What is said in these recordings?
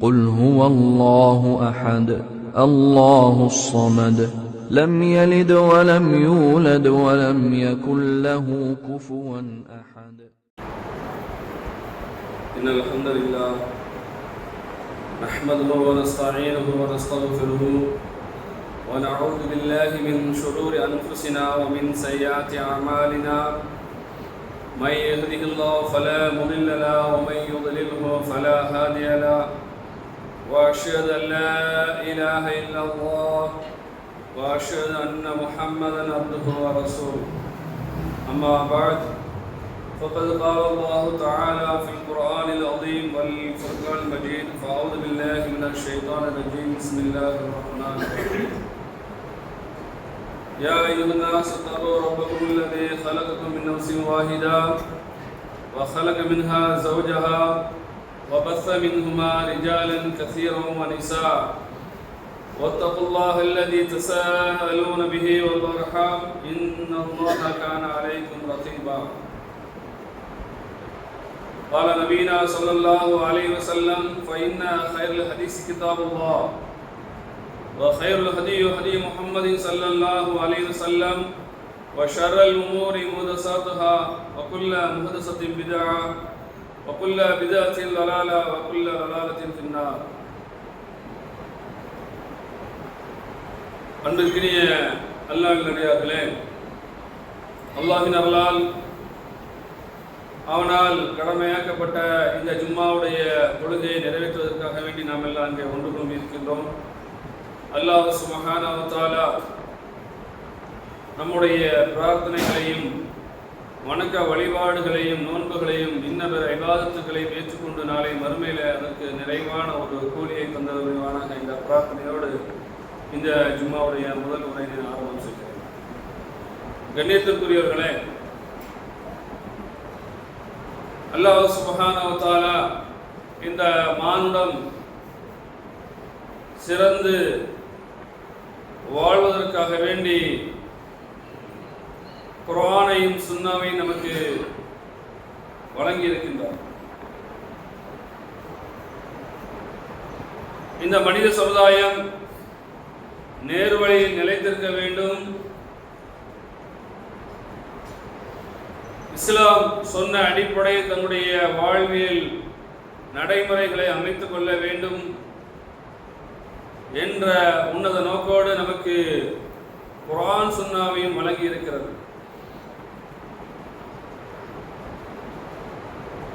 قل هو الله أحد الله الصمد لم يلد ولم يولد ولم يكن له كفوا أحد. إن الحمد لله نحمده ونستعينه ونستغفره ونعوذ بالله من شرور أنفسنا ومن سيئات أعمالنا. من يهده الله فلا مضل له ومن يضلله فلا هادي له. وأشهد أن لا إله إلا الله وأشهد أن محمدا عبده ورسوله. أما بعد فقد قال الله تعالى في القرآن العظيم والفرقان المجيد. فأعوذ بالله من الشيطان الرجيم. بسم الله الرحمن الرحيم. يا أيها الناس اتقوا ربكم الذي خلقكم من نفس واحدة وخلق منها زوجها وبث منهما رجالا كثيرا ونساء واتقوا الله الذي تساءلون به والأرحام إن الله كان عليكم رقيبا. قال نبينا صلى الله عليه وسلم فإن خير الحديث كتاب الله وخير الهدي هدي محمد صلى الله عليه وسلم وشر الأمور محدثاتها وكل محدثة بدعة وكل بدعة ضلالة وكل ضلالة في النار. அன்பிற்கினிய அல்லாஹ்வின் அடியார்களே, அல்லாஹ்வின் அருளால் அவனால் கடமையாக்கப்பட்ட இந்த ஜும்மாவுடைய தொழுகையை நிறைவேற்றுவதற்காக வேண்டி நாம் எல்லாம் அங்கே ஒன்று கூடி இருக்கின்றோம். அல்லாஹ் சுப்ஹானஹு வ தஆலா நம்முடைய பிரார்த்தனைகளையும் வணக்க வழிபாடுகளையும் நோன்புகளையும் இன்னபிற இபாதத்துகளையும் ஏற்றுக்கொண்டு நாளை மறுமையில் அதற்கு நிறைவான ஒரு கூலியை தந்தவர்களாக இந்த பிரார்த்தனையோடு இந்த ஜும்மாவுடைய முதல் உரையை ஆரம்பம் செய்கிறேன். கண்ணியத்திற்குரியவர்களே, அல்லாஹ் சுப்ஹானஹு வ தஆலா இந்த மானுடம் சிறந்து வாழ்வதற்காக வேண்டி குர்ஆனையும் சுன்னாவையும் நமக்கு வழங்கி இருக்கின்றார். இந்த மனித சமுதாயம் நேர்வழியில் நிலைத்திருக்க வேண்டும், இஸ்லாம் சொன்ன அடிப்படையில் தன்னுடைய வாழ்வியல் நடைமுறைகளை அமைத்துக் கொள்ள வேண்டும் என்ற உன்னத நோக்கோடு நமக்கு குர்ஆன் சுன்னாவையும் வழங்கி இருக்கிறது.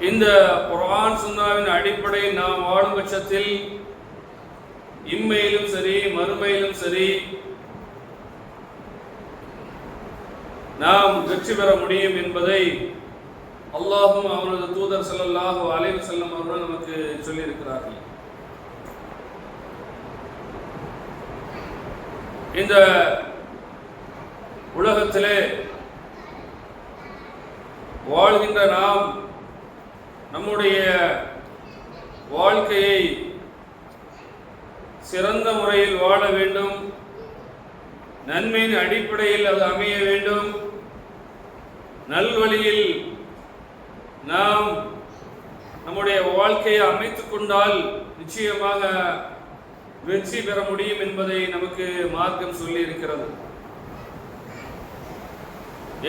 இந்த குர்ஆன் சுன்னாவின் அடிப்படையில் நாம் வாழும் பட்சத்தில் இம்மையிலும் சரி மறுமையிலும் சரி நாம் வெற்றி பெற முடியும் என்பதை அல்லாஹும் அவனது தூதர் ஸல்லல்லாஹு அலைஹி வஸல்லம் அவர்கள் நமக்கு சொல்லியிருக்கிறார்கள். இந்த உலகத்திலே வாழ்கின்ற நாம் நம்முடைய வாழ்க்கையை சிறந்த முறையில் வாழ வேண்டும், நன்மையின் அடிப்படையில் அது அமைய வேண்டும், நல்வழியில் நாம் நம்முடைய வாழ்க்கையை அமைத்துக் கொண்டால் நிச்சயமாக வெற்றி பெற முடியும் என்பதை நமக்கு மார்க்கம் சொல்லி இருக்கிறது.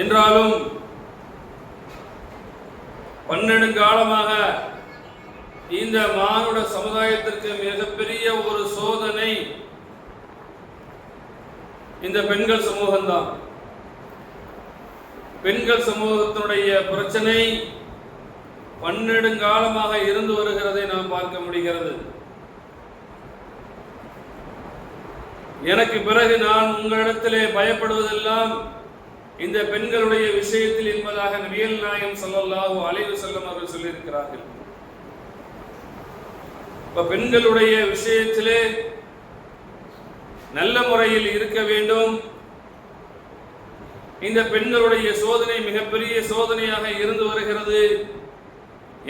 என்றாலும் 12 காலமாக இந்த மானுட சமுதாயத்திற்கு மிகப்பெரிய ஒரு சோதனை இந்த பெண்கள் சமூகம்தான். பெண்கள் சமூகத்தினுடைய பிரச்சனை 12 காலமாக இருந்து வருகிறதை நாம் பார்க்க முடிகிறது. எனக்கு பிறகு நான் உங்களிடத்திலே பயப்படுவதெல்லாம் இந்த பெண்களுடைய விஷயத்தில் என்பதாக நபிகள் நாயகம் ஸல்லல்லாஹு அலைஹி வஸல்லம் அவர்கள் சொல்லியிருக்கிறார்கள். பெண்களுடைய விஷயத்திலே நல்ல முறையில் இருக்க வேண்டும். இந்த பெண்களுடைய சோதனை மிகப்பெரிய சோதனையாக இருந்து வருகிறது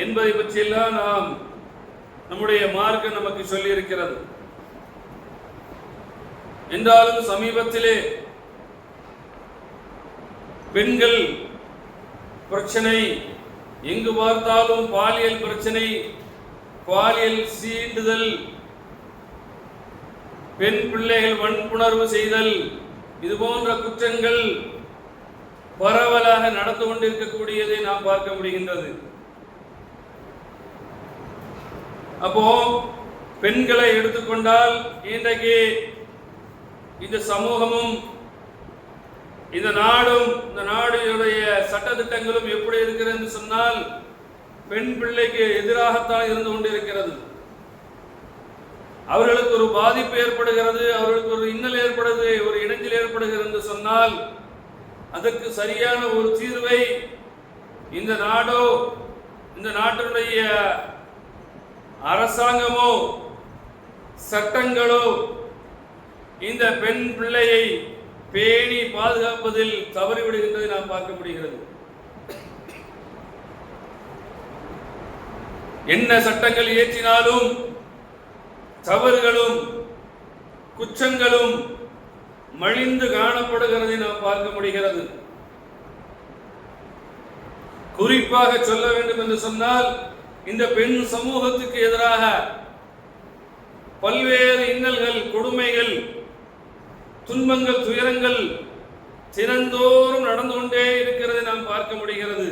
என்பதை பற்றியெல்லாம் நாம் நம்முடைய மார்க்கம் நமக்கு சொல்லி இருக்கிறது. என்றாலும் சமீபத்திலே பெண்கள் பிரச்சனை, எங்கு பார்த்தாலும் பாலியல் பிரச்சனை, பாலியல் சீண்டுதல், பெண் பிள்ளைகள் வன்புணர்வு செய்தல், இது போன்ற குற்றங்கள் பரவலாக நடந்து கொண்டிருக்கக்கூடியதை நாம் பார்க்க முடிகின்றது. அப்போ பெண்களை எடுத்துக்கொண்டால் இன்றைக்கு இந்த சமூகமும் இந்த நாடும் இந்த நாடுடைய சட்டத்திட்டங்களும் எப்படி இருக்கிறது என்று சொன்னால் பெண் பிள்ளைக்கு எதிராகத்தான் இருந்து கொண்டிருக்கிறது. அவர்களுக்கு ஒரு பாதிப்பு ஏற்படுகிறது, அவர்களுக்கு ஒரு இன்னல் ஏற்படுது, ஒரு இடைஞ்சல் ஏற்படுகிறது என்று சொன்னால் அதற்கு சரியான ஒரு தீர்வை இந்த நாடோ இந்த நாட்டினுடைய அரசாங்கமோ சட்டங்களோ இந்த பெண் பிள்ளையை பேணி பாதுகாப்பதில் தவறிவிடுகின்றதை நாம் பார்க்க முடிகிறது. என்ன சட்டங்கள் இயற்றினாலும் தவறுகளும் குற்றங்களும் மலிந்து காணப்படுகிறதை நாம் பார்க்க முடிகிறது. குறிப்பாக சொல்ல வேண்டும் என்று சொன்னால் இந்த பெண் சமூகத்துக்கு எதிராக பல்வேறு இன்னல்கள், கொடுமைகள், துன்பங்கள், துயரங்கள் தினந்தோறும் நடந்து கொண்டே இருக்கிறதை நாம் பார்க்க முடிகிறது.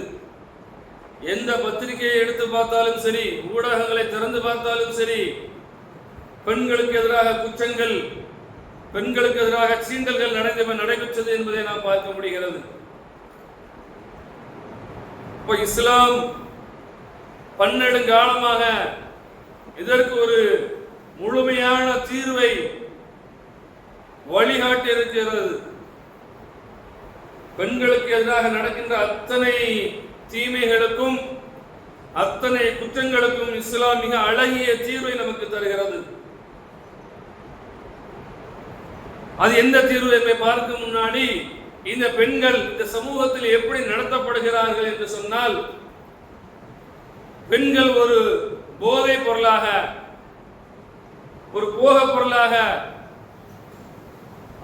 எந்த பத்திரிகையை எடுத்து பார்த்தாலும் சரி, ஊடகங்களை திறந்து பார்த்தாலும் சரி, பெண்களுக்கு எதிராக குற்றங்கள், பெண்களுக்கு எதிராக சீண்டல்கள் நடைபெற்றது என்பதை நாம் பார்க்க முடிகிறது. இப்போ இஸ்லாம் பன்னெடுங்காலமாக இதற்கு ஒரு முழுமையான தீர்வை வழிகாட்டி இருக்கிறது. பெண்களுக்கு எதிராக நடக்கின்ற அத்தனை தீமைகளுக்கும் அத்தனை குற்றங்களுக்கும் இஸ்லாம் மிக அழகிய தீர்வை நமக்கு தருகிறது. அது எந்த தீர்வு என்பதை பார்க்க முன்னாடி இந்த பெண்கள் இந்த சமூகத்தில் எப்படி நடத்தப்படுகிறார்கள் என்று சொன்னால், பெண்கள் ஒரு போதை பொருளாக, ஒரு போக பொருளாக,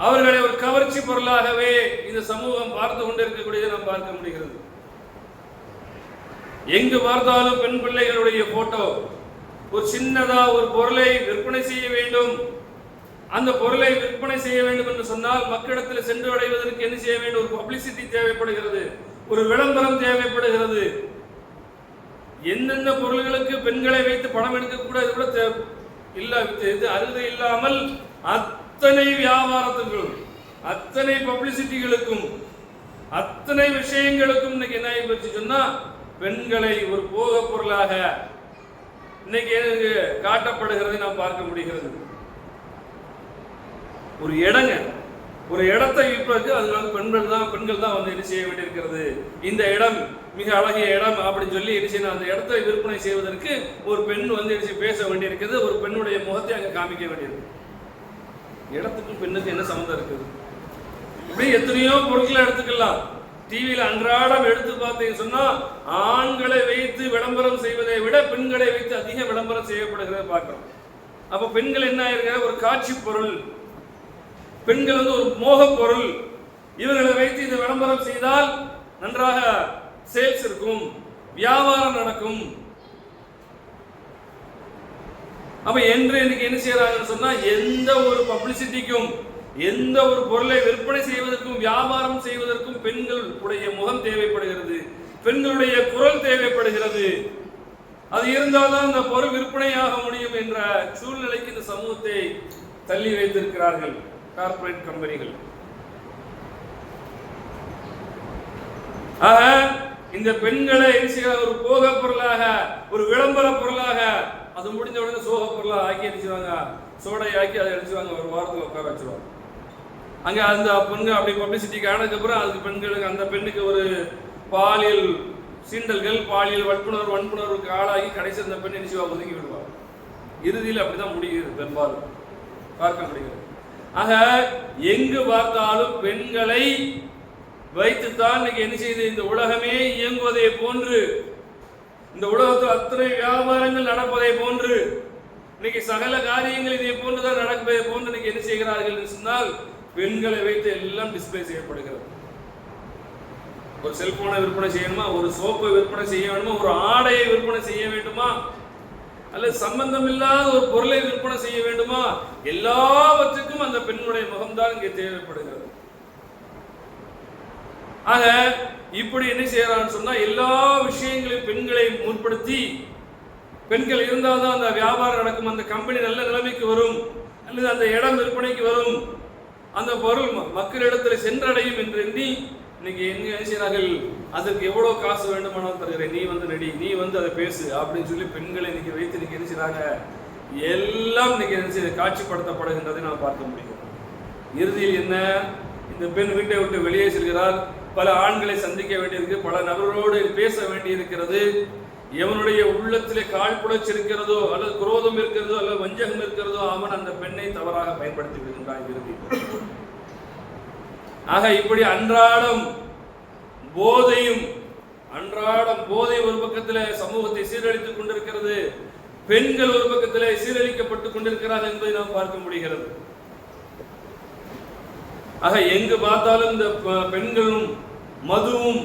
அவர்களை ஒரு கவர்ச்சி பொருளாகவே இந்த சமூகம் பார்த்து கொண்டிருக்கக்கூடியதை நாம் பார்க்க முடிகிறது. எங்கு பார்த்தாலும் பெண் பிள்ளைகளுடைய போட்டோ, ஒரு சின்னதா ஒரு பொருளை விற்பனை செய்ய வேண்டும், அந்த பொருளை விற்பனை செய்ய வேண்டும் என்று சொன்னால் மக்களிடத்தில் சென்று அடைவதற்கு என்ன செய்ய வேண்டும்? ஒரு பப்ளிசிட்டி தேவைப்படுகிறது, ஒரு விளம்பரம் தேவைப்படுகிறது. எந்தெந்த பொருள்களுக்கு பெண்களை வைத்து பணம் எடுக்கக்கூடாது கூட அருகதை இல்லாமல் அத்தனை வியாபாரத்துக்கும், அத்தனை பப்ளிசிட்டிகளுக்கும், அத்தனை விஷயங்களுக்கும் இன்னைக்கு என்ன ஆகி சொன்னா பெண்களை ஒரு போக பொருளாக இன்னைக்கு காட்டப்படுகிறதை நாம் பார்க்க முடிகிறது. ஒரு இடத்தை விற்பதற்கு அதனால பெண்கள் தான் வந்து என்ன செய்ய வேண்டியிருக்கிறது. இந்த இடம் மிக அழகிய இடம் அப்படின்னு சொல்லி என்ன செய்யணும், அந்த இடத்தை விற்பனை செய்வதற்கு ஒரு பெண் வந்து பேச வேண்டியிருக்கிறது, ஒரு பெண்ணுடைய முகத்தை அங்கே காமிக்க வேண்டியிருக்கு. இடத்துக்கும் பெண்ணுக்கு என்ன சம்மந்தம் இருக்குது? இப்படி எத்தனையோ பொருட்களை எடுத்துக்கலாம். டிவியில் அன்றாடம் எடுத்து பார்த்தீங்கன்னு சொன்னா ஆண்களை வைத்து விளம்பரம் செய்வதை விட பெண்களை வைத்து அதிக விளம்பரம் செய்யப்படுகிறத பார்க்கிறோம். அப்ப பெண்கள் என்ன ஆயிருக்கிற ஒரு காட்சி பொருள், பெண்கள் வந்து ஒரு மோக பொருள். இவர்களை வைத்து இந்த விளம்பரம் செய்தால் நன்றாக சேல்ஸ் இருக்கும், வியாபாரம் நடக்கும். அப்ப என்று இன்னைக்கு என்ன செய்யறாங்கன்னு சொன்னா எந்த ஒரு பப்ளிசிட்டிக்கும், எந்த ஒரு பொருளை விற்பனை செய்வதற்கும் வியாபாரம் செய்வதற்கும் பெண்களுடைய முகம் தேவைப்படுகிறது, பெண்களுடைய குரல் தேவைப்படுகிறது. அது இருந்தால்தான் அந்த பொருள் விற்பனையாக முடியும் என்ற சூழ்நிலைக்கு இந்த சமூகத்தை தள்ளி வைத்திருக்கிறார்கள் கார்ப்பரேட் கம்பெனிகள். ஆக இந்த பெண்களை ஒரு போக பொருளாக, ஒரு விளம்பர பொருளாக, அது முடிஞ்ச உடனே சோக பொருளாக ஆக்கி அடிச்சுவாங்க, சோடை ஆக்கி அதை அடிச்சுவாங்க, ஒரு வாரத்தில் உட்கார வச்சிருவாங்க. அங்கே அந்த பெண்கள் அப்படி பப்ளிசிட்டிக்கு ஆனதுக்கப்புறம் அதுக்கு பெண்களுக்கு, அந்த பெண்ணுக்கு ஒரு பாலியல் சீண்டல்கள், பாலியல் வன்புணர்வுக்கு ஆளாகி கடைசி அந்த பெண் நிச்சயமாக ஒதுக்கி விடுவார். இறுதியில் அப்படிதான் முடிகிறது பெரும்பாலும் பார்க்க முடிகிறது. ஆக எங்கு பார்த்தாலும் பெண்களை வைத்துத்தான் இன்னைக்கு என்ன செய்து இந்த உலகமே இயங்குவதை போன்று, இந்த உலகத்தில் அத்தனை வியாபாரங்கள் நடப்பதை போன்று, இன்னைக்கு சகல காரியங்கள் இதை போன்றுதான் நடப்பதை போன்று இன்னைக்கு என்ன செய்கிறார்கள் என்று சொன்னால் பெண்களை வைத்து எல்லாம் டிஸ்பிளே செய்யப்படுகிறது. ஒரு செல்போனை விற்பனை செய்யணுமா, ஒரு சோப்பை விற்பனை செய்ய வேண்டுமா, ஒரு ஆடையை விற்பனை செய்ய வேண்டுமா, அல்லது சம்பந்தம் இல்லாத ஒரு பொருளை விற்பனை செய்ய வேண்டுமா, எல்லாவற்றுக்கும் அந்த பெண்ணுடைய முகம்தான் இங்கே தேவைப்படுகிறது. ஆக இப்படி என்ன செய்யறான்னு சொன்னா, எல்லா விஷயங்களையும் பெண்களை முற்படுத்தி, பெண்கள் இருந்தால்தான் அந்த வியாபாரம் நடக்கும், அந்த கம்பெனி நல்ல நிலைமைக்கு வரும், அல்லது அந்த இடம் விற்பனைக்கு வரும், அந்த பொருள் மக்களிடத்தில் சென்றடையும் என்று எண்ணி இன்னைக்கு என்ன செய்கிறார்கள், அதற்கு எவ்வளவு காசு வேண்டுமானாலும் தருகிறேன், நீ வந்து நடி, நீ வந்து அதை பேசு அப்படின்னு சொல்லி பெண்களை இன்னைக்கு வைத்து இன்னைக்கு என்ன செய்றாங்க, எல்லாம் இன்னைக்கு என்ன செய்ய காட்சிப்படுத்தப்படுகின்றதை நாம் பார்க்க முடியும். இறுதியில் என்ன, இந்த பெண் வீட்டை விட்டு வெளியே செல்கிறார், பல ஆண்களை சந்திக்க வேண்டியிருக்கு, பல நபர்களோடு பேச வேண்டியிருக்கிறது. எவனுடைய உள்ளத்திலே காழ்ப்புணர்ச்சி இருக்கிறதோ, அல்லது குரோதம் இருக்கிறதோ, அல்லது வஞ்சகம் இருக்கிறதோ, அவன் அந்த பெண்ணை தவறாக பயன்படுத்தி விடுகின்றான் இறுதி. ஆக இப்படி அன்றாடம் போதை ஒரு பக்கத்தில் சமூகத்தை சீரழித்துக் கொண்டிருக்கிறது, பெண்கள் ஒரு பக்கத்தில் சீரழிக்கப்பட்டுக் கொண்டிருக்கிறார்கள் என்பதை நாம் பார்க்க முடிகிறது. ஆக எங்கு பார்த்தாலும் இந்த பெண்களும் மதுவும்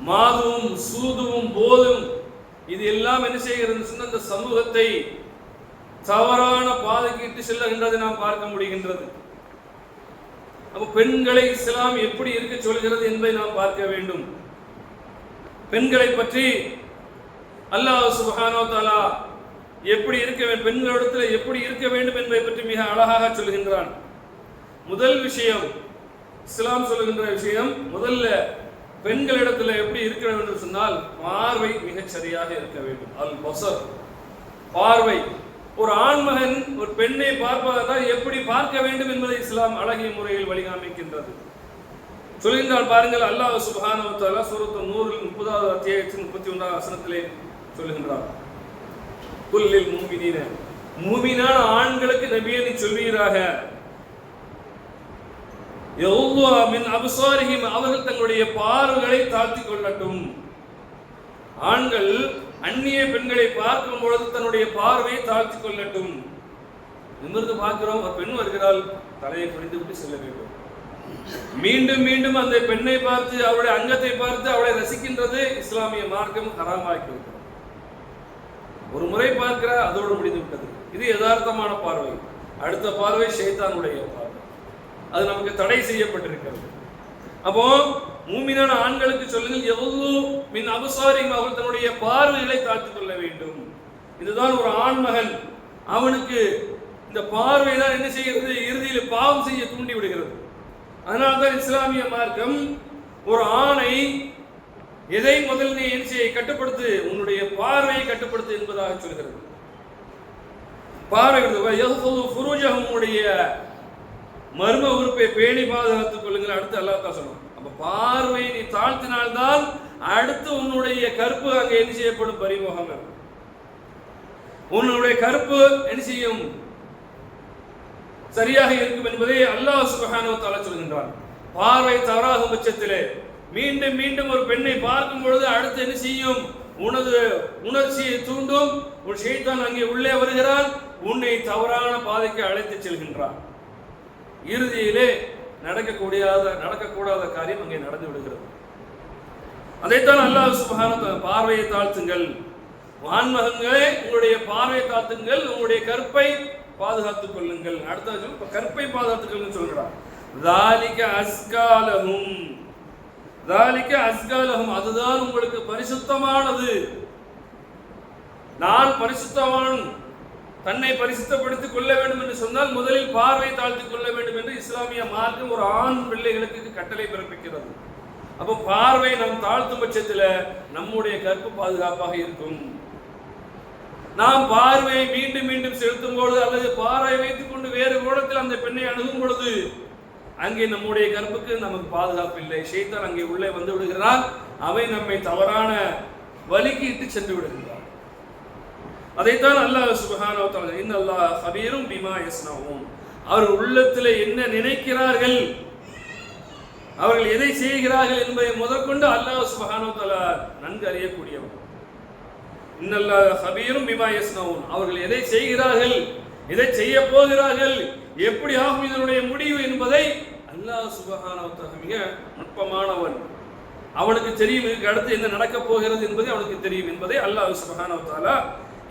மாதுவும் சூதுவும் போதும் இது எல்லாம் என்ன செய்கிறது, இந்த சமூகத்தை தவறான பாதைக்கு இட்டு செல்லுகின்றதை நாம் பார்க்க முடிகின்றது. அப்ப பெண்களை இஸ்லாம் எப்படி இருக்க சொல்கிறது என்பதை நாம் பார்க்க வேண்டும். பெண்களை பற்றி அல்லாஹ் சுப்ஹானஹு வ தஆலா எப்படி இருக்க வேண்டும், பெண்களிடத்தில் எப்படி இருக்க வேண்டும் என்பதை பற்றி மிக அழகாக சொல்கின்றான். முதல் விஷயம், இஸ்லாம் சொல்லுகின்ற விஷயம், முதல்ல பெண்களிடத்தில் எப்படி இருக்க வேண்டும் என்று சொன்னால், பார்வை மிகச் சரியாக இருக்க வேண்டும். அல் பஸர், பார்வை. ஒரு ஆண்மகன் ஒரு பெண்ணை பார்ப்பதால் எப்படி பார்க்க வேண்டும் என்பதை இஸ்லாம் அழகிய முறையில் வழிகாமிக்கின்றது. சொல்கின்றால் பாருங்கள், அல்லாஹ் சுப்ஹானஹு வ தஆலா சூரத்து நூரில் 30வது அத்தியாயத்தின் 31வது வசனத்திலே சொல்கின்றார், குல்லில் முஃமினீன, முஃமினான ஆண்களுக்கு நபியே நீ சொல்வீராக, அவர்கள் தங்களுடைய பார்வைகளை தாழ்த்திக் கொள்ளட்டும். ஆண்கள் அந்நிய பெண்களை பார்க்கும் பொழுது தன்னுடைய பார்வையை தாழ்த்திக் கொள்ளட்டும். நிமிர்ந்து பார்க்கிறோம், ஒரு பெண் வருகிறாள், தலையை குனிந்து விட்டு செல்ல வேண்டும். மீண்டும் மீண்டும் அந்த பெண்ணை பார்த்து அவளுடைய அங்கத்தை பார்த்து அவளை ரசிக்கின்றது இஸ்லாமிய மார்க்கம் ஹராமாக்கி இருக்கிறது. ஒரு முறை பார்க்கிற அதோடு முடிந்து விட்டது. இது யதார்த்தமான பார்வை. அடுத்த பார்வை ஷைத்தானுடைய பார்வை, அது நமக்கு தடை செய்யப்பட்டிருக்கிறது. அப்போ மூமினான ஆண்களுக்கு சொல்லுங்கள், எவ்வளவு மின் அபசாரியும் அவர்கள் தன்னுடைய பார்வைகளை தாழ்த்திக் கொள்ள வேண்டும். இதுதான் ஒரு ஆண்மகன், அவனுக்கு இந்த பார்வை தான் என்ன செய்கிறது, இறுதியில் பாவம் செய்ய தூண்டி விடுகிறது. அதனால்தான் இஸ்லாமிய மார்க்கம் ஒரு ஆணை எதை முதல் நீ என்ன செய்ய கட்டுப்படுத்து, உன்னுடைய பார்வையை கட்டுப்படுத்து என்பதாக சொல்கிறது. பார்வை உன்னுடைய மர்ம உறுப்பை பேணி பாதுகாத்துக் கொள்ளுங்கள். அடுத்து அல்லாஹ் தான் சொல்லணும். அப்ப பார்வையை நீ தாழ்த்தினால்தான் அடுத்து உன்னுடைய கற்பு அங்கே என்ன செய்யப்படும், பரிமுகம். உன்னுடைய கற்பு என்ன செய்யும், சரியாக இருக்கும் என்பதை அல்லாஹ் சுப்ஹானஹு வ தஆலா சொல்கின்றான். பார்வை தவறாகும் பட்சத்திலே மீண்டும் மீண்டும் ஒரு பெண்ணை பார்க்கும் பொழுது அடுத்து என்ன செய்யும், உனது உணர்ச்சியை தூண்டும், உன் ஷைத்தான் அங்கே உள்ளே வருகிறான், உன்னை தவறான பாதைக்கு அழைத்து செல்கின்றான். இறுதியிலே நடக்கக்கூடாத காரியம் அங்கே நடந்து விடுகிறது. அதைத்தான் அல்லாஹ் சுப்ஹானஹு வ தஆலா பார்வையை தாழ்த்துங்கள், ஆண்மகன்களே உங்களுடைய பார்வையை தாழ்த்துங்கள், உங்களுடைய கற்பை பாதுகாத்துக் கொள்ளுங்கள். அடுத்த கற்பை பாதுகாத்துக் கொள்ளுங்கள் சொல்கிறார். ذَلِكَ أَزْكَى لَهُمْ, அதுதான் உங்களுக்கு பரிசுத்தமானது. நான் பரிசுத்தவான், தன்னை பரிசுத்தப்படுத்திக் கொள்ள வேண்டும் என்று சொன்னால் முதலில் பார்வை தாழ்த்திக் கொள்ள வேண்டும் என்று இஸ்லாமிய மார்க்கம் ஒரு ஆண் பிள்ளைகளுக்கு கட்டளை பிறப்பிக்கிறது. அப்போ பார்வை நாம் தாழ்த்தும் பட்சத்தில் நம்முடைய கற்பு பாதுகாப்பாக இருக்கும். நாம் பார்வையை மீண்டும் மீண்டும் செலுத்தும் பொழுது அல்லது பார்வை வைத்துக் கொண்டு வேறு கோணத்தில் அந்த பெண்ணை அணுகும் பொழுது அங்கே நம்முடைய கற்புக்கு நமக்கு பாதுகாப்பு இல்லை. ஷைத்தான் அங்கே உள்ளே வந்து விடுகிறான், அவை நம்மை தவறான வழிக்கு இட்டு சென்று விடுகிறான். அதைத்தான் அல்லாஹ் சுப்ஹானஹு வ தஆலா இன்னல்லாஹ கபீரும் பிமா யஸ்னஊன், அவர்கள் உள்ளத்தில் என்ன நினைக்கிறார்கள், அவர்கள் எதை செய்கிறார்கள் என்பதை முதற்கொண்டு அல்லாஹ் சுப்ஹானஹு வ தஆலா நன்கு அறியக்கூடியவர். இன்னல்லாஹ கபீரும் பிமா யஸ்னஊன், அவர்கள் எதை செய்கிறார்கள், எதை செய்ய போகிறார்கள், எப்படி ஆகும் இதனுடைய முடிவு என்பதை அல்லாஹ் சுப்ஹானஹு வ தஆலா மிக நுட்பமானவன். அவனுக்கு தெரியும் இதுக்கு அடுத்து என்ன நடக்க போகிறது என்பதை அவனுக்கு தெரியும் என்பதை அல்லாஹ் சுப்ஹானஹு வ தஆலா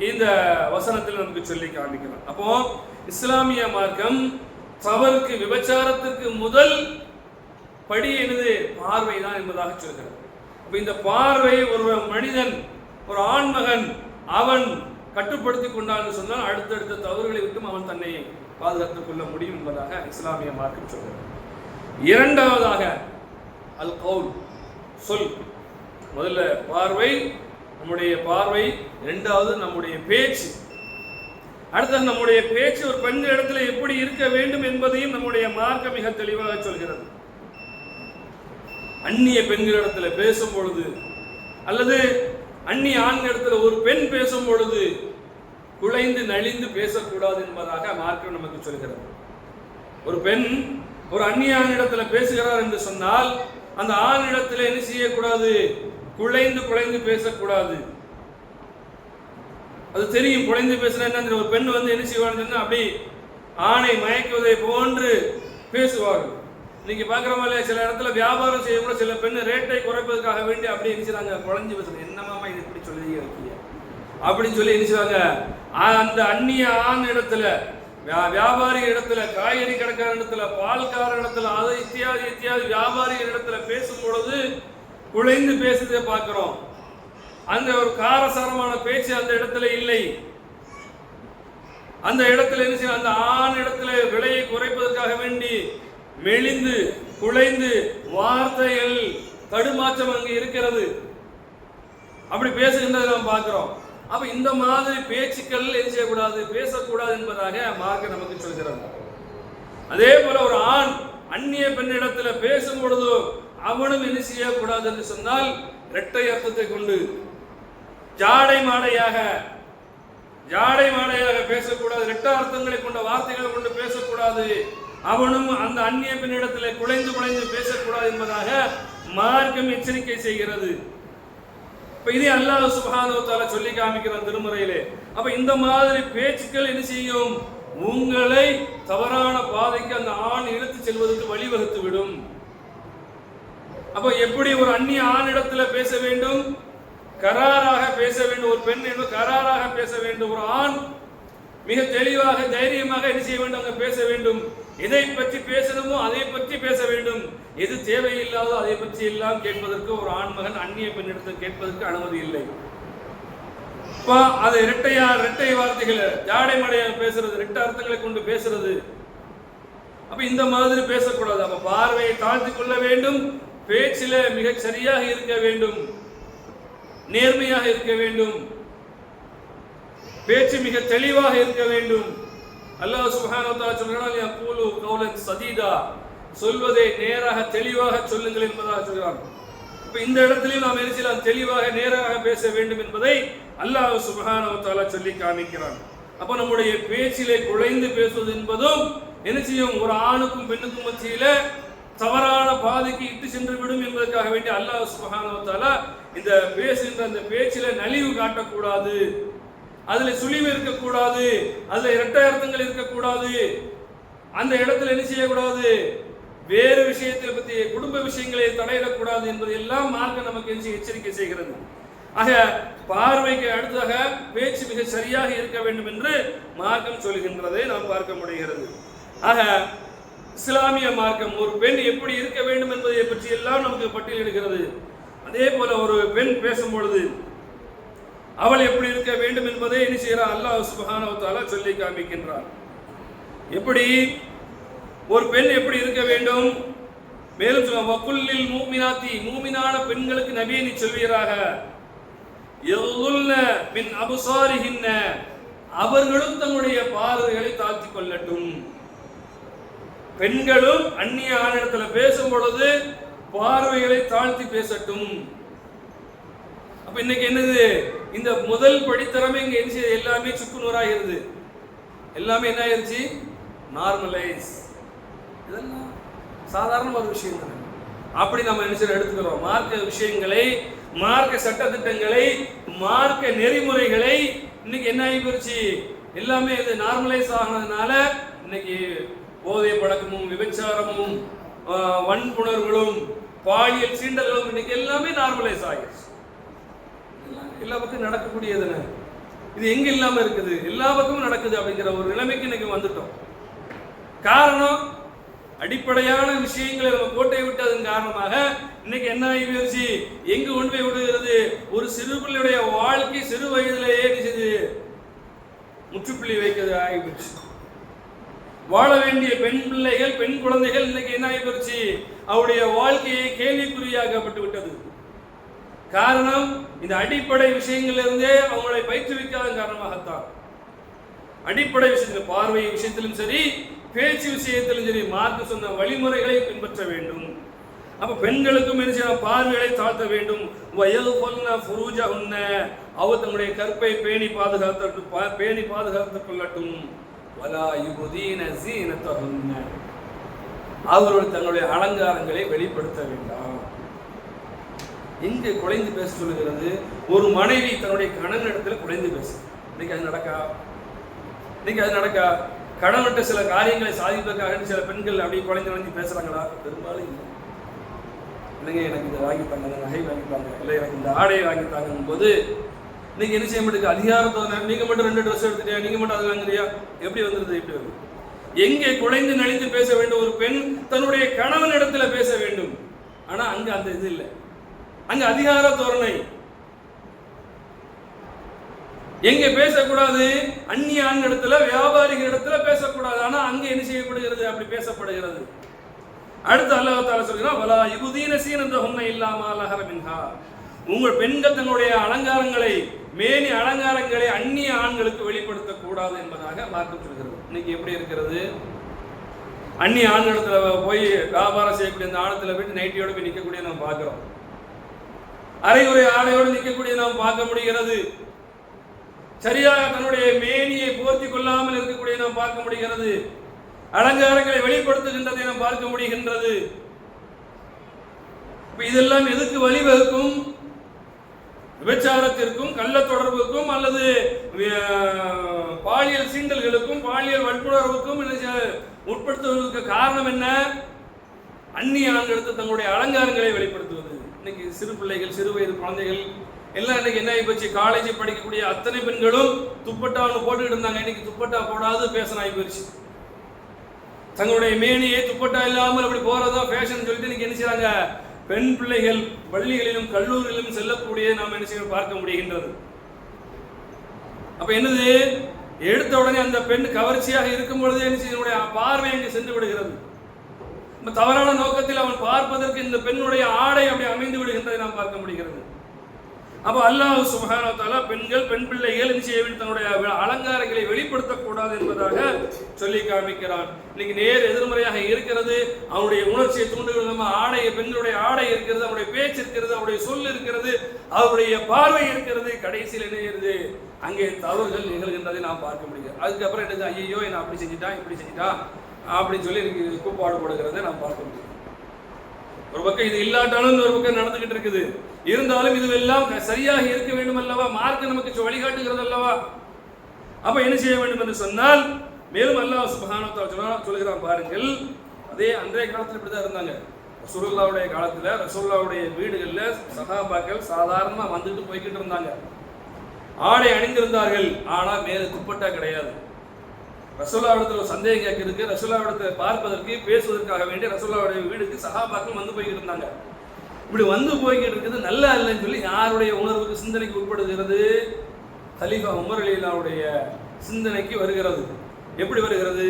இந்த வசனத்தில் நமக்கு சொல்லி காமிக்கலாம். அப்போ இஸ்லாமிய மார்க்கம் தவறுக்கு, விபச்சாரத்திற்கு முதல் படி என்னது? பார்வை தான் என்பதாக சொல்கிறது. அப்ப இந்த பார்வை ஒரு மனிதன், ஒரு ஆண்மகன் அவன் கட்டுப்படுத்திக் கொண்டான்னு சொன்னால் அடுத்தடுத்த தவறுகளை விட்டும் அவன் தன்னை பாதுகாத்துக் கொள்ள முடியும் என்பதாக இஸ்லாமிய மார்க்கம் சொல்கிறது. இரண்டாவதாக அல் கவுல், சொல். முதல்ல பார்வை, நம்முடைய பார்வை. இரண்டாவது நம்முடைய பேச்சு. அடுத்தது நம்முடைய பேச்சு ஒரு பெண்கள் இடத்துல எப்படி இருக்க வேண்டும் என்பதையும் நம்முடைய மார்க்கம் மிக தெளிவாக சொல்கிறது. அந்நிய பெண்களிடத்துல பேசும் பொழுது அல்லது அந்நிய ஆண்களிடத்துல ஒரு பெண் பேசும் பொழுது குலைந்து நலிந்து பேசக்கூடாது என்பதாக மார்க்கம் நமக்கு சொல்கிறது. ஒரு பெண் ஒரு அந்நிய ஆணிடத்துல பேசுகிறார் என்று சொன்னால் அந்த ஆணிடத்துல என்ன செய்யக்கூடாது? குலைந்து குலைந்து பேசக்கூடாது. அது தெரியும், குலைந்து பேசுனா என்ன. ஒரு பெண் வந்து என்ன செய்வாங்க? அப்படி ஆணை மயக்குவதை போன்று பேசுவார்கள். நீங்க பாக்குற மாதிரி சில இடத்துல வியாபாரம் செய்ய கூட சில பெண் ரேட்டை குறைப்பதற்காக வேண்டி அப்படி எரிச்சுறாங்க, குழஞ்சு பேசுறது. என்னமாமா இது இப்படி சொல்லி வைக்கீங்க அப்படின்னு சொல்லி எரிச்சுவாங்க. அந்த அந்நிய ஆண் இடத்துல, வியாபாரி இடத்துல, காய்கறி கடைக்கார இடத்துல, பால்கார இடத்துல, அதை இத்தியாதி இத்தியாதி வியாபாரி இடத்துல பேசும் பொழுது குலைந்து பேசுறதை பார்க்கிறோம். அந்த ஒரு காரசாரமான பேச்சு அந்த இடத்துல இல்லை. அந்த இடத்துல என்ன செய்ய, அந்த ஆண் இடத்துல விலையை குறைப்பதற்காக வேண்டி மெலிந்து குலைந்து வார்த்தைகள் தடுமாற்றம் அங்கு இருக்கிறது. அப்படி பேசுகின்றதை நாம் பார்க்கிறோம். அப்ப இந்த மாதிரி பேச்சுக்கள் என்ன செய்யக்கூடாது? பேசக்கூடாது என்பதாக மார்க்கம் நமக்கு சொல்கிறது. அதே போல ஒரு ஆண் அந்நிய பெண்ணிடத்துல பேசும் பொழுது அவனும் என்ன செய்யக்கூடாது என்று சொன்னால் இரட்டை அர்த்தத்தை கொண்டு ஜாடை மாடையாக பேசக்கூடாது. இரட்டை அர்த்தங்களை கொண்ட வார்த்தைகளை கொண்டு பேசக்கூடாது. அவனும் அந்த அந்நிய பெண்ணிடத்தில் குலைந்து குலைந்து பேசக்கூடாது என்பதாக மார்க்கம் எச்சரிக்கை செய்கிறது. இப்ப இதே அல்லாஹ் சுப்ஹானஹு வ தஆலா சொல்லி காமிக்கிறான் திருமறையிலே. அப்ப இந்த மாதிரி பேச்சுக்கள் என்ன செய்யும்? உங்களை தவறான பாதைக்கு அந்த ஆண் இழுத்து செல்வதற்கு வழிவகுத்து விடும். அப்ப எப்படி ஒரு அந்நிய ஆணிடத்துல பேச வேண்டும்? கராராக பேச வேண்டும். ஒரு பெண் என்பது கராராக பேச வேண்டும். ஒரு ஆண் மிக தெளிவாக தைரியமாக என்ன செய்ய வேண்டும்? அங்க பேச வேண்டும். எதை பற்றி பேசணுமோ அதை பற்றி பேச வேண்டும். எது தேவையில்லாதோ அதை பற்றி எல்லாம் கேட்பதற்கு ஒரு ஆண்மகன் அந்நிய பெண்ணிடத்தில் கேட்பதற்கு அனுமதி இல்லை. அது இரட்டை வார்த்தைகளை ஜாடை மடையாக பேசுறது, இரட்டை அர்த்தங்களை கொண்டு பேசுறது. அப்ப இந்த மாதிரி பேசக்கூடாது. அப்ப பார்வையை தாழ்த்தி கொள்ள வேண்டும். பேச்சில மிக சரியாக இருக்க வேண்டும், நேர்மையாக இருக்க வேண்டும், பேச்சு மிக தெளிவாக இருக்க வேண்டும். அல்லாஹ் சுப்ஹானஹு வ தஆலா சொல்றான், யகூலு கௌலன் சதீதா, சொல்வதை நேராக தெளிவாக சொல்லுங்கள் என்பதாக சொல்கிறான். இப்ப இந்த இடத்திலும் நாம் என்ன செய்யலாம்? தெளிவாக நேராக பேச வேண்டும் என்பதை அல்லாஹ் சுப்ஹானஹு வ தஆலா சொல்லி காமிக்கிறான். அப்ப நம்முடைய பேச்சிலே குழைந்து பேசுவது என்பதும் என்ன செய்யும்? ஒரு ஆணுக்கும் பெண்ணுக்கும் மத்தியில தவறான பாதைக்கு இட்டு சென்று விடும் என்பதற்காக வேண்டி அல்லாஹ் சுப்ஹானஹு வ தஆலா இந்த பேசுகின்ற அந்த பேச்சில நலிவு காட்டக்கூடாது, அதுல சுழிவு இருக்கக்கூடாது, அதுல இரட்டை அர்த்தங்கள் இருக்கக்கூடாது. அந்த இடத்துல என்ன செய்யக்கூடாது? வேறு விஷயத்தை பற்றி குடும்ப விஷயங்களை தடையிடக்கூடாது என்பது எல்லாம் மார்க்கம் நமக்கு எச்சரிக்கை செய்கிறது. ஆக பார்வைக்கு அடுத்ததாக பேச்சு மிக சரியாக இருக்க வேண்டும் என்று மார்க்கம் சொல்கின்றதை நாம் பார்க்க முடிகிறது. ஆக இஸ்லாமிய மார்க்கம் ஒரு பெண் எப்படி இருக்க வேண்டும் என்பதை பற்றி எல்லாம் நமக்கு பட்டியலிடுகிறது. அதே போல ஒரு பெண் பேசும் பொழுது அவள் எப்படி இருக்க வேண்டும் என்பதை என்ன செய்கிறார்? அல்லாஹ் சுப்ஹானஹு வ தஆலா சொல்லி காமிக்கின்றார். எப்படி ஒரு பெண் எப்படி இருக்க வேண்டும்? மேலும் சொல்லுவாங்க, வகுல்லில் மூமினாத்தி, மூமினான பெண்களுக்கு நபியே நீ சொல்வீராக, யகுல்ன மின் அப்சாரிஹின்ன, அவர்களும் தங்களுடைய பார்வைகளை தாழ்த்தி கொள்ளட்டும். பெண்களும் அந்நிய ஆணிடத்துல பேசும் பொழுது பார்வைகளை தாழ்த்தி பேசட்டும். அப்ப இன்னைக்கு என்னது? இந்த முதல் படித்தரமே இங்க என்ன செய்ய? எல்லாமே சுக்குநூறாகிறது. எல்லாமே என்ன ஆயிருச்சு? நார்மலைஸ். இதெல்லாம் சாதாரண ஒரு விஷயம் தானே. அப்படி நம்ம என்ன செய்ய எடுத்துக்கிறோம்? மார்க்க விஷயங்களை, மார்க்க சட்டத்திட்டங்களை, மார்க்க நெறிமுறைகளை இன்னைக்கு என்ன ஆகி போச்சு? எல்லாமே இது நார்மலைஸ் ஆனதுனால இன்னைக்கு போதை பழக்கமும் விபச்சாரமும் வன்புணர்களும் பாலியல் சீண்டல்களும் இன்னைக்கு எல்லாமே நார்மலைஸ் ஆகிடுச்சு. எல்லா பக்கம் நடக்கக்கூடியதுன்னு இது எங்க இல்லாம இருக்குது, எல்லா பக்கமும் நடக்குது அப்படிங்கிற ஒரு நிலைமைக்கு இன்னைக்கு வந்துட்டோம். காரணம், அடிப்படையான விஷயங்களை நம்ம கோட்டை விட்டதன் காரணமாக இன்னைக்கு என்ன ஆகிடுச்சு, எங்கு கொண்டு போய் விடுகிறது, ஒரு சிறு பிள்ளையுடைய வாழ்க்கை சிறு வயதிலேயே முற்றுப்புள்ளி வைக்கிறது ஆகிடுச்சு. வாழ வேண்டிய பெண் பிள்ளைகள், பெண் குழந்தைகள் இன்னைக்கு என்ன ஆகிடுச்சு, அவருடைய வாழ்க்கையை கேள்விக்குறியாக்கப்பட்டு விட்டது. காரணம், இந்த அடிப்படை விஷயங்களிலிருந்தே அவங்களை பயிற்றுவிக்காத காரணமாகத்தான். அடிப்படை விஷயத்தில், பார்வை விஷயத்திலும் சரி, பேச்சு விஷயத்திலும் சரி, மார்க்க சொன்ன வழிமுறைகளை பின்பற்ற வேண்டும். அப்ப பெண்களுக்கும் என்ன, பார்வைகளை தாழ்த்த வேண்டும். அவர் தங்களுடைய கற்பை பேணி பாதுகாத்துக் கொள்ளட்டும். அவர்கள் தங்களுடைய அலங்காரங்களை வெளிப்படுத்த வேண்டாம். எங்க குறைந்து பேச சொல்லுகிறது, ஒரு மனைவி தன்னுடைய கணவன் இடத்துல குறைந்து பேச. இன்னைக்கு அது நடக்கா? கணவன்கிட்ட சில காரியங்களை சாதிப்பதற்காக சில பெண்கள் அப்படி குறைந்து பேசுறாங்களா? பெரும்பாலும் இல்லை. இல்லைங்க, எனக்கு இதை வாங்கித்தாங்க, நகை வாங்கித்தாங்க, இல்லை எனக்கு இந்த ஆடையை வாங்கித்தாங்கும் போது இன்னைக்கு என்ன செய்ய மாட்டேங்க, அதிகாரத்தோட நீங்க மட்டும் 2 ட்ரெஸ் எடுத்துட்டியா, நீங்க மட்டும் அது வாங்குறியா, எப்படி வந்துருது, எப்படி வருது? எங்கே குறைந்து நலிந்து பேச வேண்டும் ஒரு பெண், தன்னுடைய கணவன் இடத்துல பேச வேண்டும். ஆனா அங்க அந்த இது இல்லை, அங்க அதிகார தோரணை. எங்க பேசக்கூடாது, அந்நிய ஆண் இடத்துல, வியாபாரிகள் இடத்துல பேசக்கூடாது. ஆனா அங்க என்ன செய்யப்படுகிறது, அப்படி பேசப்படுகிறது. அடுத்து அல்லாஹ் தஆலா சொல்கிறான், வலா யுதீன சீனத்தஹுன்ன இல்லா மா லஹர மின்ஹா. உங்கள் பெண்கள் தங்களுடைய அலங்காரங்களை, மேனி அலங்காரங்களை அந்நிய ஆண்களுக்கு வெளிப்படுத்த கூடாது என்பதாக மார்க்கம் சொல்கிறது. இன்னைக்கு எப்படி இருக்கிறது, அந்நிய ஆண்களத்துல போய் வியாபாரம் செய்யக்கூடிய அந்த ஆணத்துல போயிட்டு நைட்டியோட போய் நிற்கக்கூடிய நாம் பார்க்கிறோம். அரைகுறை ஆடையோடு நிற்கக்கூடிய நாம் பார்க்க முடிகிறது. சரியாக தன்னுடைய மேனியை போர்த்தி கொள்ளாமல் இருக்கக்கூடிய நாம் பார்க்க முடிகிறது. அலங்காரங்களை வெளிப்படுத்துகின்றதை நாம் பார்க்க முடிகின்றது. இதெல்லாம் எதுக்கு வழிவகுக்கும்? விபச்சாரத்திற்கும், கள்ள தொடர்புக்கும், அல்லது பாலியல் சீண்டல்களுக்கும், பாலியல் வன்புணர்வுக்கும் உட்படுத்துவதற்கு காரணம் என்ன? அந்நிய ஆண்களுக்கு தங்களுடைய அலங்காரங்களை வெளிப்படுத்துவது. இன்னைக்கு சிறு பிள்ளைகள், சிறு வயது குழந்தைகள் எல்லாம் இன்னைக்கு என்ன ஆகி போச்சு, காலேஜ் படிக்கக்கூடிய அத்தனை பெண்களும் துப்பட்டா ஒன்று போட்டுக்கிட்டு இருந்தாங்க. இன்னைக்கு துப்பட்டா போடாது பேஷன் ஆகி போயிடுச்சு. தங்களுடைய மேனியை துப்பட்டா இல்லாமல் அப்படி போறதா ஃபேஷன் சொல்லிட்டு இன்னைக்கு என்ன செய்யறாங்க, பெண் பிள்ளைகள் பள்ளிகளிலும் கல்லூரிகளிலும் செல்லக்கூடிய நாம் என்ன செய்ய பார்க்க முடிகின்றது. அப்ப என்னது, எடுத்த உடனே அந்த பெண் கவர்ச்சியாக இருக்கும் பொழுது என்ன செய்ய, பார்வை அங்கு சென்று விடுகிறது. தவறான நோக்கத்தில் அவன் பார்ப்பதற்கு இந்த பெண்ணுடைய ஆடை அப்படி அமைந்து விடுகின்றதை நாம் பார்க்க முடிகிறது. அப்ப அல்லாஹ் சுப்ஹானஹு வ தஆலா பெண்கள், பெண் பிள்ளைகள் என்ன செய்ய வேண்டும், தன்னுடைய அலங்காரங்களை வெளிப்படுத்தக்கூடாது என்பதாக சொல்லி காமிக்கிறான். இன்னைக்கு நேர் எதிர்மறையாக இருக்கிறது. அவனுடைய உணர்ச்சியை தூண்டுகிற நம்ம ஆடை, பெண்களுடைய ஆடை இருக்கிறது, அவருடைய பேச்சு இருக்கிறது, அவருடைய சொல் இருக்கிறது, அவருடைய பார்வை இருக்கிறது. கடைசியில் என்ன செய்யுது, அங்கே தவறுகள் நிகழ்கின்றதை நாம் பார்க்க முடியாது. அதுக்கப்புறம் என்னது, ஐயோ என்ன அப்படி செஞ்சுட்டான், இப்படி செஞ்சுட்டான் அப்படின்னு சொல்லி எனக்கு கூப்பாடு போடுகிறதை நாம் பார்க்க முடியும். ஒரு பக்கம் இது இல்லாட்டாலும் ஒரு பக்கம் நடந்துகிட்டு இருக்குது. இருந்தாலும் இதுவெல்லாம் சரியாக இருக்க வேண்டும் அல்லவா, மார்க்க நமக்கு வழிகாட்டுகிறது அல்லவா. அப்ப என்ன செய்ய வேண்டும் என்று சொன்னால், மேலும் அல்லாஹ் சுப்ஹானஹு வ தஆலா சொல்கிறான் பாருங்கள். அதே அன்றைய காலத்தில் இப்படிதான் இருந்தாங்க. ரசூலுல்லாஹ்வுடைய காலத்துல ரசூலுல்லாஹ்வுடைய வீடுகள்ல சஹாபாக்கள் சாதாரணமா வந்துட்டு போய்கிட்டு இருந்தாங்க. ஆடை அணிந்திருந்தார்கள், ஆனா மேல துப்பட்டா கிடையாது. ரசூலுல்லாஹ்விடத்துல ஒரு சந்தேகம் கேட்கிறதுக்கு, ரசூலுல்லாஹ்விடத்தை பார்ப்பதற்கு, பேசுவதற்காக வேண்டிய ரசூலுல்லாஹ்வுடைய வீடுக்கு சஹாபாக்கள் வந்து போய்கிட்டு இருந்தாங்க. இப்படி வந்து போய்கிட்டு இருக்குது நல்லா இல்லைன்னு சொல்லி யாருடைய உணர்வுக்கு, சிந்தனைக்கு உட்படுகிறது, கலீஃபா உமர் ரலியல்லாஹுடைய சிந்தனைக்கு வருகிறது. எப்படி வருகிறது,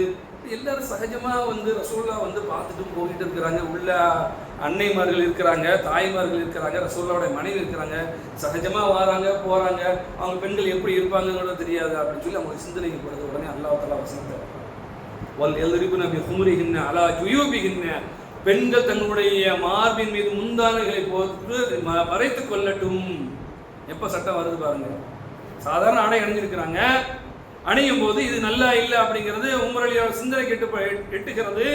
எல்லாரும் சகஜமா வந்து ரசூலுல்லாஹ் வந்து பார்த்துட்டு போய்கிட்டு இருக்கிறாங்க. உள்ள அன்னைமார்கள் இருக்கிறாங்க, தாய்மார்கள் இருக்கிறாங்க, ரசூலுல்லாஹ்வுடைய மனைவி இருக்கிறாங்க, சகஜமா வராங்க போறாங்க, அவங்க பெண்கள் எப்படி இருப்பாங்கன்னு தெரியாது அப்படின்னு சொல்லி அவங்க சிந்தனைக்கு படுது. உடனே அல்லாஹ் தஆலா வசனத்தை வல் யல்ரிபுன பிஹுமுரிஹின்ன அலா ஜுயூபிஹின்ன, பெண்கள் தங்களுடைய மார்பின் மீது முந்தானைகளை போட்டு மறைத்துக் கொள்ளட்டும். எப்ப சட்டம் வருது பாருங்க. சாதாரண ஆடை அணிஞ்சிருக்கிறாங்க, அணியும் போது இது நல்லா இல்லை அப்படிங்கிறது உமர் ரலியல்லாஹு சிந்தனை எட்டுகிறது.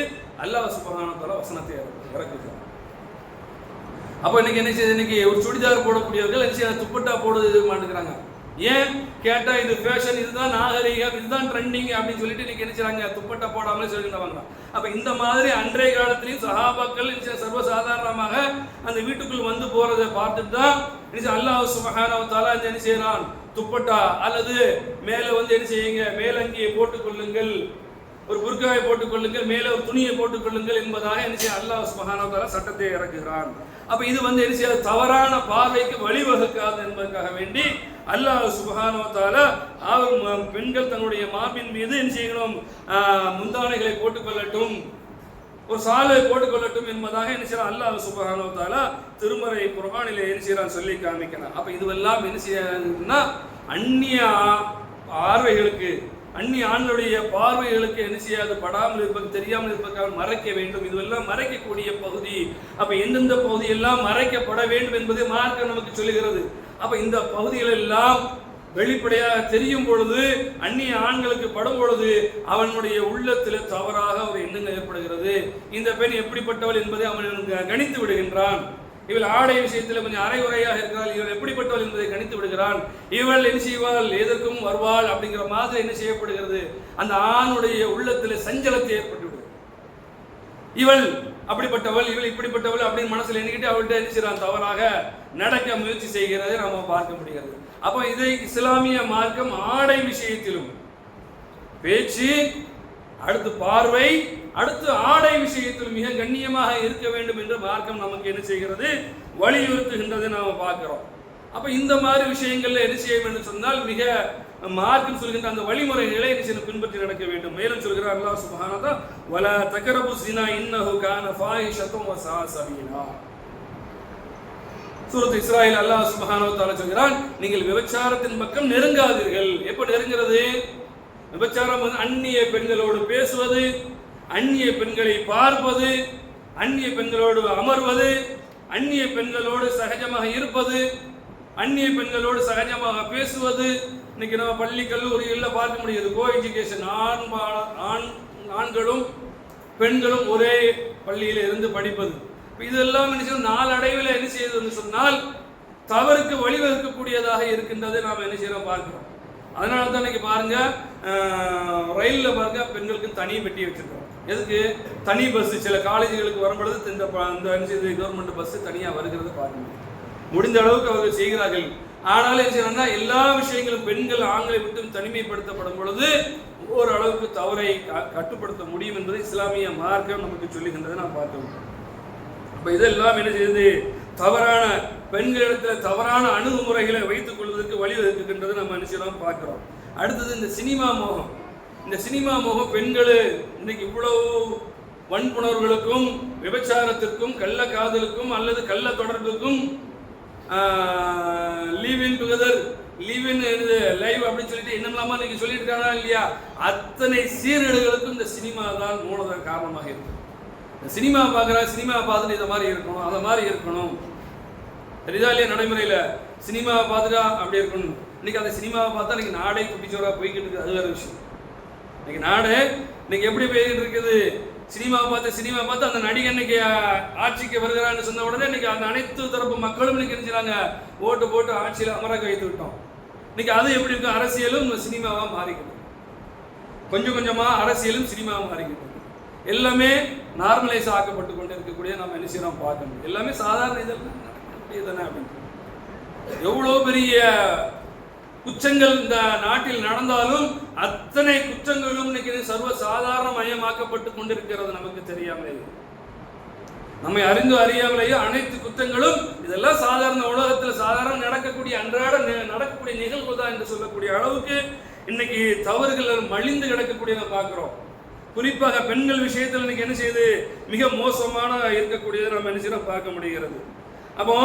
அல்லாஹ் சுப்ஹானஹு வ தஆலா வசனத்தை இறக்குகிறார். அப்போ இன்னைக்கு என்ன செய்யுது, இன்னைக்கு ஒரு சுடிதார் போடக்கூடியவர்கள் என்ன செய்ய, துப்பட்டா போடுறது மாட்டேங்கிறாங்க. ஏன் கேட்டா இது ஃபேஷன், இதுதான் நாகரிகம், இதுதான் ட்ரெண்டிங் அப்படின்னு சொல்லிட்டு இன்னைக்கு நினைச்சாங்க துப்பட்டா போடாமலே சொல்லிட்டு. அப்ப இந்த மாதிரி அன்றைய காலத்திலையும் சஹாபாக்கள் சர்வசாதாரணமாக அந்த வீட்டுக்குள் வந்து போறதை பார்த்துட்டு தான் அல்லாஹ் சுப்ஹானஹு வ தஆலா என்ன செய்யறான், துப்பட்டா அல்லது மேல வந்து என்ன செய்யுங்க, மேலங்கியை போட்டுக் கொள்ளுங்கள், ஒரு புர்காவை போட்டுக் கொள்ளுங்கள், மேல ஒரு துணியை போட்டுக் கொள்ளுங்கள் என்பதாக என்ன செய்ய அல்லாஹ் சுப்ஹானஹு வ தஆலா சட்டத்தை இறக்குகிறான். அப்ப இது வந்து என்ன செய்ய தவறான பார்வைக்கு வழிவகுக்காது என்பதற்காக வேண்டி அல்லாஹ் சுப்ஹானஹு வ தஆலா பெண்கள் தன்னுடைய மார்பின் மீது என்ன செய்யணும், முந்தானைகளை போட்டுக்கொள்ளட்டும், ஒரு சாலை போட்டுக்கொள்ளட்டும் என்பதாக என்ன செய்யறான் அல்லாஹ் சுப்ஹானஹு வ தஆலா திருமறை குர்ஆனிலே என்ன செய்யறான் சொல்லி காமிக்கிறான். அப்ப இதுவெல்லாம் என்ன செய்யணும்னா அந்நிய பார்வைகளுக்கு, அந்நிய ஆண்களுடைய பார்வைகளுக்கு என்ன செய்யாது படாமல் இருப்பது, தெரியாமல் இருப்பதற்காக மறைக்க வேண்டும். இதுவெல்லாம் மறைக்கக்கூடிய பகுதி. அப்ப எந்தெந்த பகுதியெல்லாம் மறைக்கப்பட வேண்டும் என்பதை மார்க்கம் நமக்கு சொல்லுகிறது. அப்ப இந்த பகுதிகள் எல்லாம் வெளிப்படையாக தெரியும் பொழுது, அந்நிய ஆண்களுக்கு படும் பொழுது அவனுடைய உள்ளத்தில் தவறாக ஒரு எண்ணங்கள் ஏற்படுகிறது. இந்த பெண் எப்படிப்பட்டவள் என்பதை அவன் கணித்து விடுகின்றான். இவள் ஆடை விஷயத்தில் கொஞ்சம் அரைகுறையாக இருக்கிறாள், இவள் எப்படிப்பட்டவள் என்பதை கணித்து விடுகிறான். இவள் என்ன செய்வாள், எதற்கும் வருவாள் அப்படிங்கிற மாதிரி என்ன செய்யப்படுகிறது, அந்த ஆணுடைய உள்ளத்தில் சஞ்சலத்தை ஏற்பட்டு விடுகிறது. இவள் அப்படிப்பட்டவள், இவள் இப்படிப்பட்டவள் அப்படின்னு மனசில் எண்ணிக்கிட்டு அவள்கிட்ட என்ன செய்யறான், தவறாக நடக்க முயற்சி செய்கிறதை நாம பார்க்க முடிகிறது. அப்போ இதை இஸ்லாமிய மார்க்கம் ஆடை விஷயத்திலும் பேச்சு, அடுத்து பார்வை, அடுத்து ஆடை விஷயத்தில் மிக கண்ணியமாக இருக்க வேண்டும் என்று மார்க்கம் நமக்கு என்ன செய்கிறது, வலியுறுத்துகின்றதை நாம பார்க்கிறோம். அப்ப இந்த மாதிரி விஷயங்கள்ல என்ன செய்ய வேண்டும் சொன்னால் மிக மார்க்கம் சொல்கின்ற அந்த வழிமுறைகளை பின்பற்றி நடக்க வேண்டும். மேலும் சொல்கிறார் அல்லாஹ் சுப்ஹானஹு வ தஆலா, வலா தக்ரபு ஸினா இன்னஹு கான ஃபாஹிஷத்துன் வ ஸா ஸபீலா. சூரத் இஸ்ராயில் அல்லாஹ் சுப்ஹானஹு வ தஆலா சொல்கிறான், நீங்கள் விபச்சாரத்தின் பக்கம் நெருங்காதீர்கள். எப்ப நெருங்கிறது, விபச்சாரம் அந்நிய பெண்களோடு பேசுவது, அந்நிய பெண்களை பார்ப்பது, அந்நிய பெண்களோடு அமர்வது, அந்நிய பெண்களோடு சகஜமாக இருப்பது, அந்நிய பெண்களோடு சகஜமாக பேசுவது. இன்னைக்கு நம்ம பள்ளி கல்லூரிகளில் பார்க்க முடியுது, கோ எஜுகேஷன், ஆண்களும் பெண்களும் ஒரே பள்ளியில் இருந்து படிப்பது. இதெல்லாம் நாளடைவில் என்ன செய்யுதுன்னு சொன்னால் தவறுக்கு வழிவகுக்கக்கூடியதாக இருக்கின்றதை நாம் என்ன செய்யறோம் பார்க்கிறோம். அதனால தான் இன்னைக்கு பாருங்க, ரயிலில் பாருங்க பெண்களுக்கு தனி பெட்டி வச்சிருக்கோம். எதுக்கு, தனி பஸ் சில காலேஜுகளுக்கு வரும்பொழுது இந்த கவர்மெண்ட் பஸ் தனியாக வருகிறது பார்க்கணும். முடிந்த அளவுக்கு அவர்கள் செய்கிறார்கள். ஆனால் என்ன செய்யணும்னா எல்லா விஷயங்களும் பெண்கள் ஆண்களை விட்டு தனிமைப்படுத்தப்படும் பொழுது ஓரளவுக்கு தவறை கட்டுப்படுத்த முடியும் என்பதை இஸ்லாமிய மார்க்கம் நமக்கு சொல்லுகின்றதை நாம் பார்த்தோம். அப்ப இதெல்லாம் என்ன செய்யுது, தவறான பெண்களிடத்தில் தவறான அணுகுமுறைகளை வைத்துக் கொள்வதற்கு வழிவகுக்கின்றது நம்ம என்ன செய்யலாம் பார்க்கிறோம். அடுத்தது இந்த சினிமா மோகம். இந்த சினிமா மோகம் பெண்கள் இன்னைக்கு இவ்வளவு வன்புணர்வுகளுக்கும் விபச்சாரத்திற்கும் கள்ள காதலுக்கும் அல்லது கள்ள தொடர்புக்கும் live in together, live in live அப்படின்னு சொல்லிட்டு என்னெல்லாமா இன்னைக்கு சொல்லிட்டு இருக்காங்க இல்லையா, அத்தனை சீர்கேடுகளுக்கும் இந்த சினிமா தான் மூலதன காரணமாக இருக்கு. சினிமா பார்க்குறா, சினிமா பார்த்துட்டு இதை மாதிரி இருக்கணும், அதை மாதிரி இருக்கணும், தெரியுதா இல்லையா நடைமுறையில் சினிமாவை பார்த்துட்டா அப்படி இருக்கணும். இன்னைக்கு அந்த சினிமாவை பார்த்தா இன்னைக்கு நாடே குட்டிச்சோராக போய்கிட்டு இருக்குது. அது வேற விஷயம். இன்னைக்கு நாடு இன்னைக்கு எப்படி போய்கிட்டு இருக்குது, சினிமாவை பார்த்து அந்த நடிகை இன்னைக்கு ஆட்சிக்கு வருகிறான்னு சொன்ன உடனே இன்னைக்கு அந்த அனைத்து தரப்பு மக்களும் இன்னைக்கு நினைச்சாங்க ஓட்டு போட்டு ஆட்சியில் அமராக வைத்து விட்டோம். இன்னைக்கு அது எப்படி இருக்கு, அரசியலும் சினிமாவாக மாறிக்கிட்டு, கொஞ்சம் கொஞ்சமா அரசியலும் சினிமாவாக மாறிக்கிட்டு, எல்லாமே நார்மலைஸ் ஆக்கப்பட்டு கொண்டு இருக்கக்கூடிய நம்ம என்ன செய்யறோம் பார்க்கணும். எல்லாமே சாதாரண இதெல்லாம் நடக்கக்கூடியதானே அப்படின்னு. எவ்வளோ பெரிய குற்றங்கள் இந்த நாட்டில் நடந்தாலும் அத்தனை குற்றங்களும் இன்னைக்கு சர்வ சாதாரண மயமாக்கப்பட்டு கொண்டிருக்கிறது நமக்கு தெரியாமலே. நம்மை அறிந்து அறியாமலேயே அனைத்து குற்றங்களும் இதெல்லாம் சாதாரண உலகத்தில் சாதாரண நடக்கக்கூடிய அன்றாட நடக்கக்கூடிய நிகழ்வு தான் என்று சொல்லக்கூடிய அளவுக்கு இன்னைக்கு தவறுகள் மலிந்து கிடக்கக்கூடிய பார்க்கிறோம். குறிப்பாக பெண்கள் விஷயத்தில் இன்னைக்கு என்ன செய்யுது, மிக மோசமான இருக்கக்கூடியதை நம்ம என்ன செய்யறோம் பார்க்க முடிகிறது. அப்போ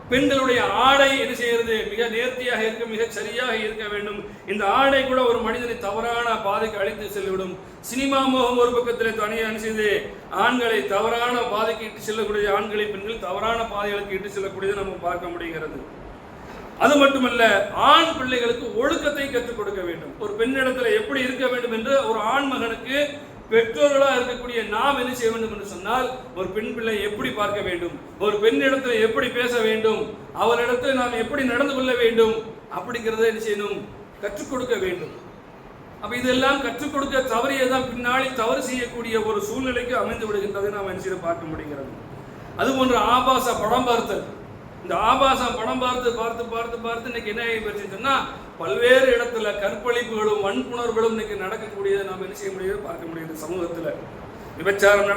பெண்களுடைய ஆடை என்ன செய்யறது, மிக நேர்த்தியாக இருக்க, மிக சரியாக இருக்க வேண்டும். இந்த ஆடை கூட ஒரு மனிதனை தவறான பாதைக்கு அழைத்து செல்லிவிடும். சினிமா மோகம் ஒரு பக்கத்தில் தனியாக என்ன செய்யுது, ஆண்களை தவறான பாதைக்கு இட்டு செல்லக்கூடிய, ஆண்களை பெண்கள் தவறான பாதைகளுக்கு இட்டு செல்லக்கூடியதை நம்ம பார்க்க முடிகிறது. அது மட்டுமல்ல, ஆண் பிள்ளைகளுக்கு ஒழுக்கத்தை கற்றுக் கொடுக்க வேண்டும். ஒரு பெண்ணிடத்துல எப்படி இருக்க வேண்டும் என்று ஒரு ஆண் மகனுக்கு பெற்றோர்களாக இருக்கக்கூடிய நாம் என்ன செய்ய வேண்டும் என்று சொன்னால், ஒரு பெண் பிள்ளை எப்படி பார்க்க வேண்டும், ஒரு பெண்ணிடத்தில் எப்படி பேச வேண்டும், அவரிடத்தில் நாம் எப்படி நடந்து கொள்ள வேண்டும், அப்படிங்கிறத என்ன செய்யணும், கற்றுக் கொடுக்க வேண்டும். அப்ப இதெல்லாம் கற்றுக் கொடுக்க தவறியதான் பின்னாடி தவறு செய்யக்கூடிய ஒரு சூழ்நிலைக்கு அமைந்து விடுகின்றதை நாம் என்ன பார்க்க முடிகிறது. அதுபோன்ற ஆபாச படம் பார்த்தல், இந்த ஆபாச படம் பார்த்து பார்த்து பார்த்து பார்த்து இன்னைக்கு என்ன ஆகிடுச்சுன்னா பல்வேறு இடத்துல கற்பழிப்புகளும் வன்புணர்வுகளும் இன்னைக்கு நடக்கக்கூடியதை நாம் என்ன செய்ய முடியாது, பார்க்க முடியுது. சமூகத்தில் விபச்சாரம்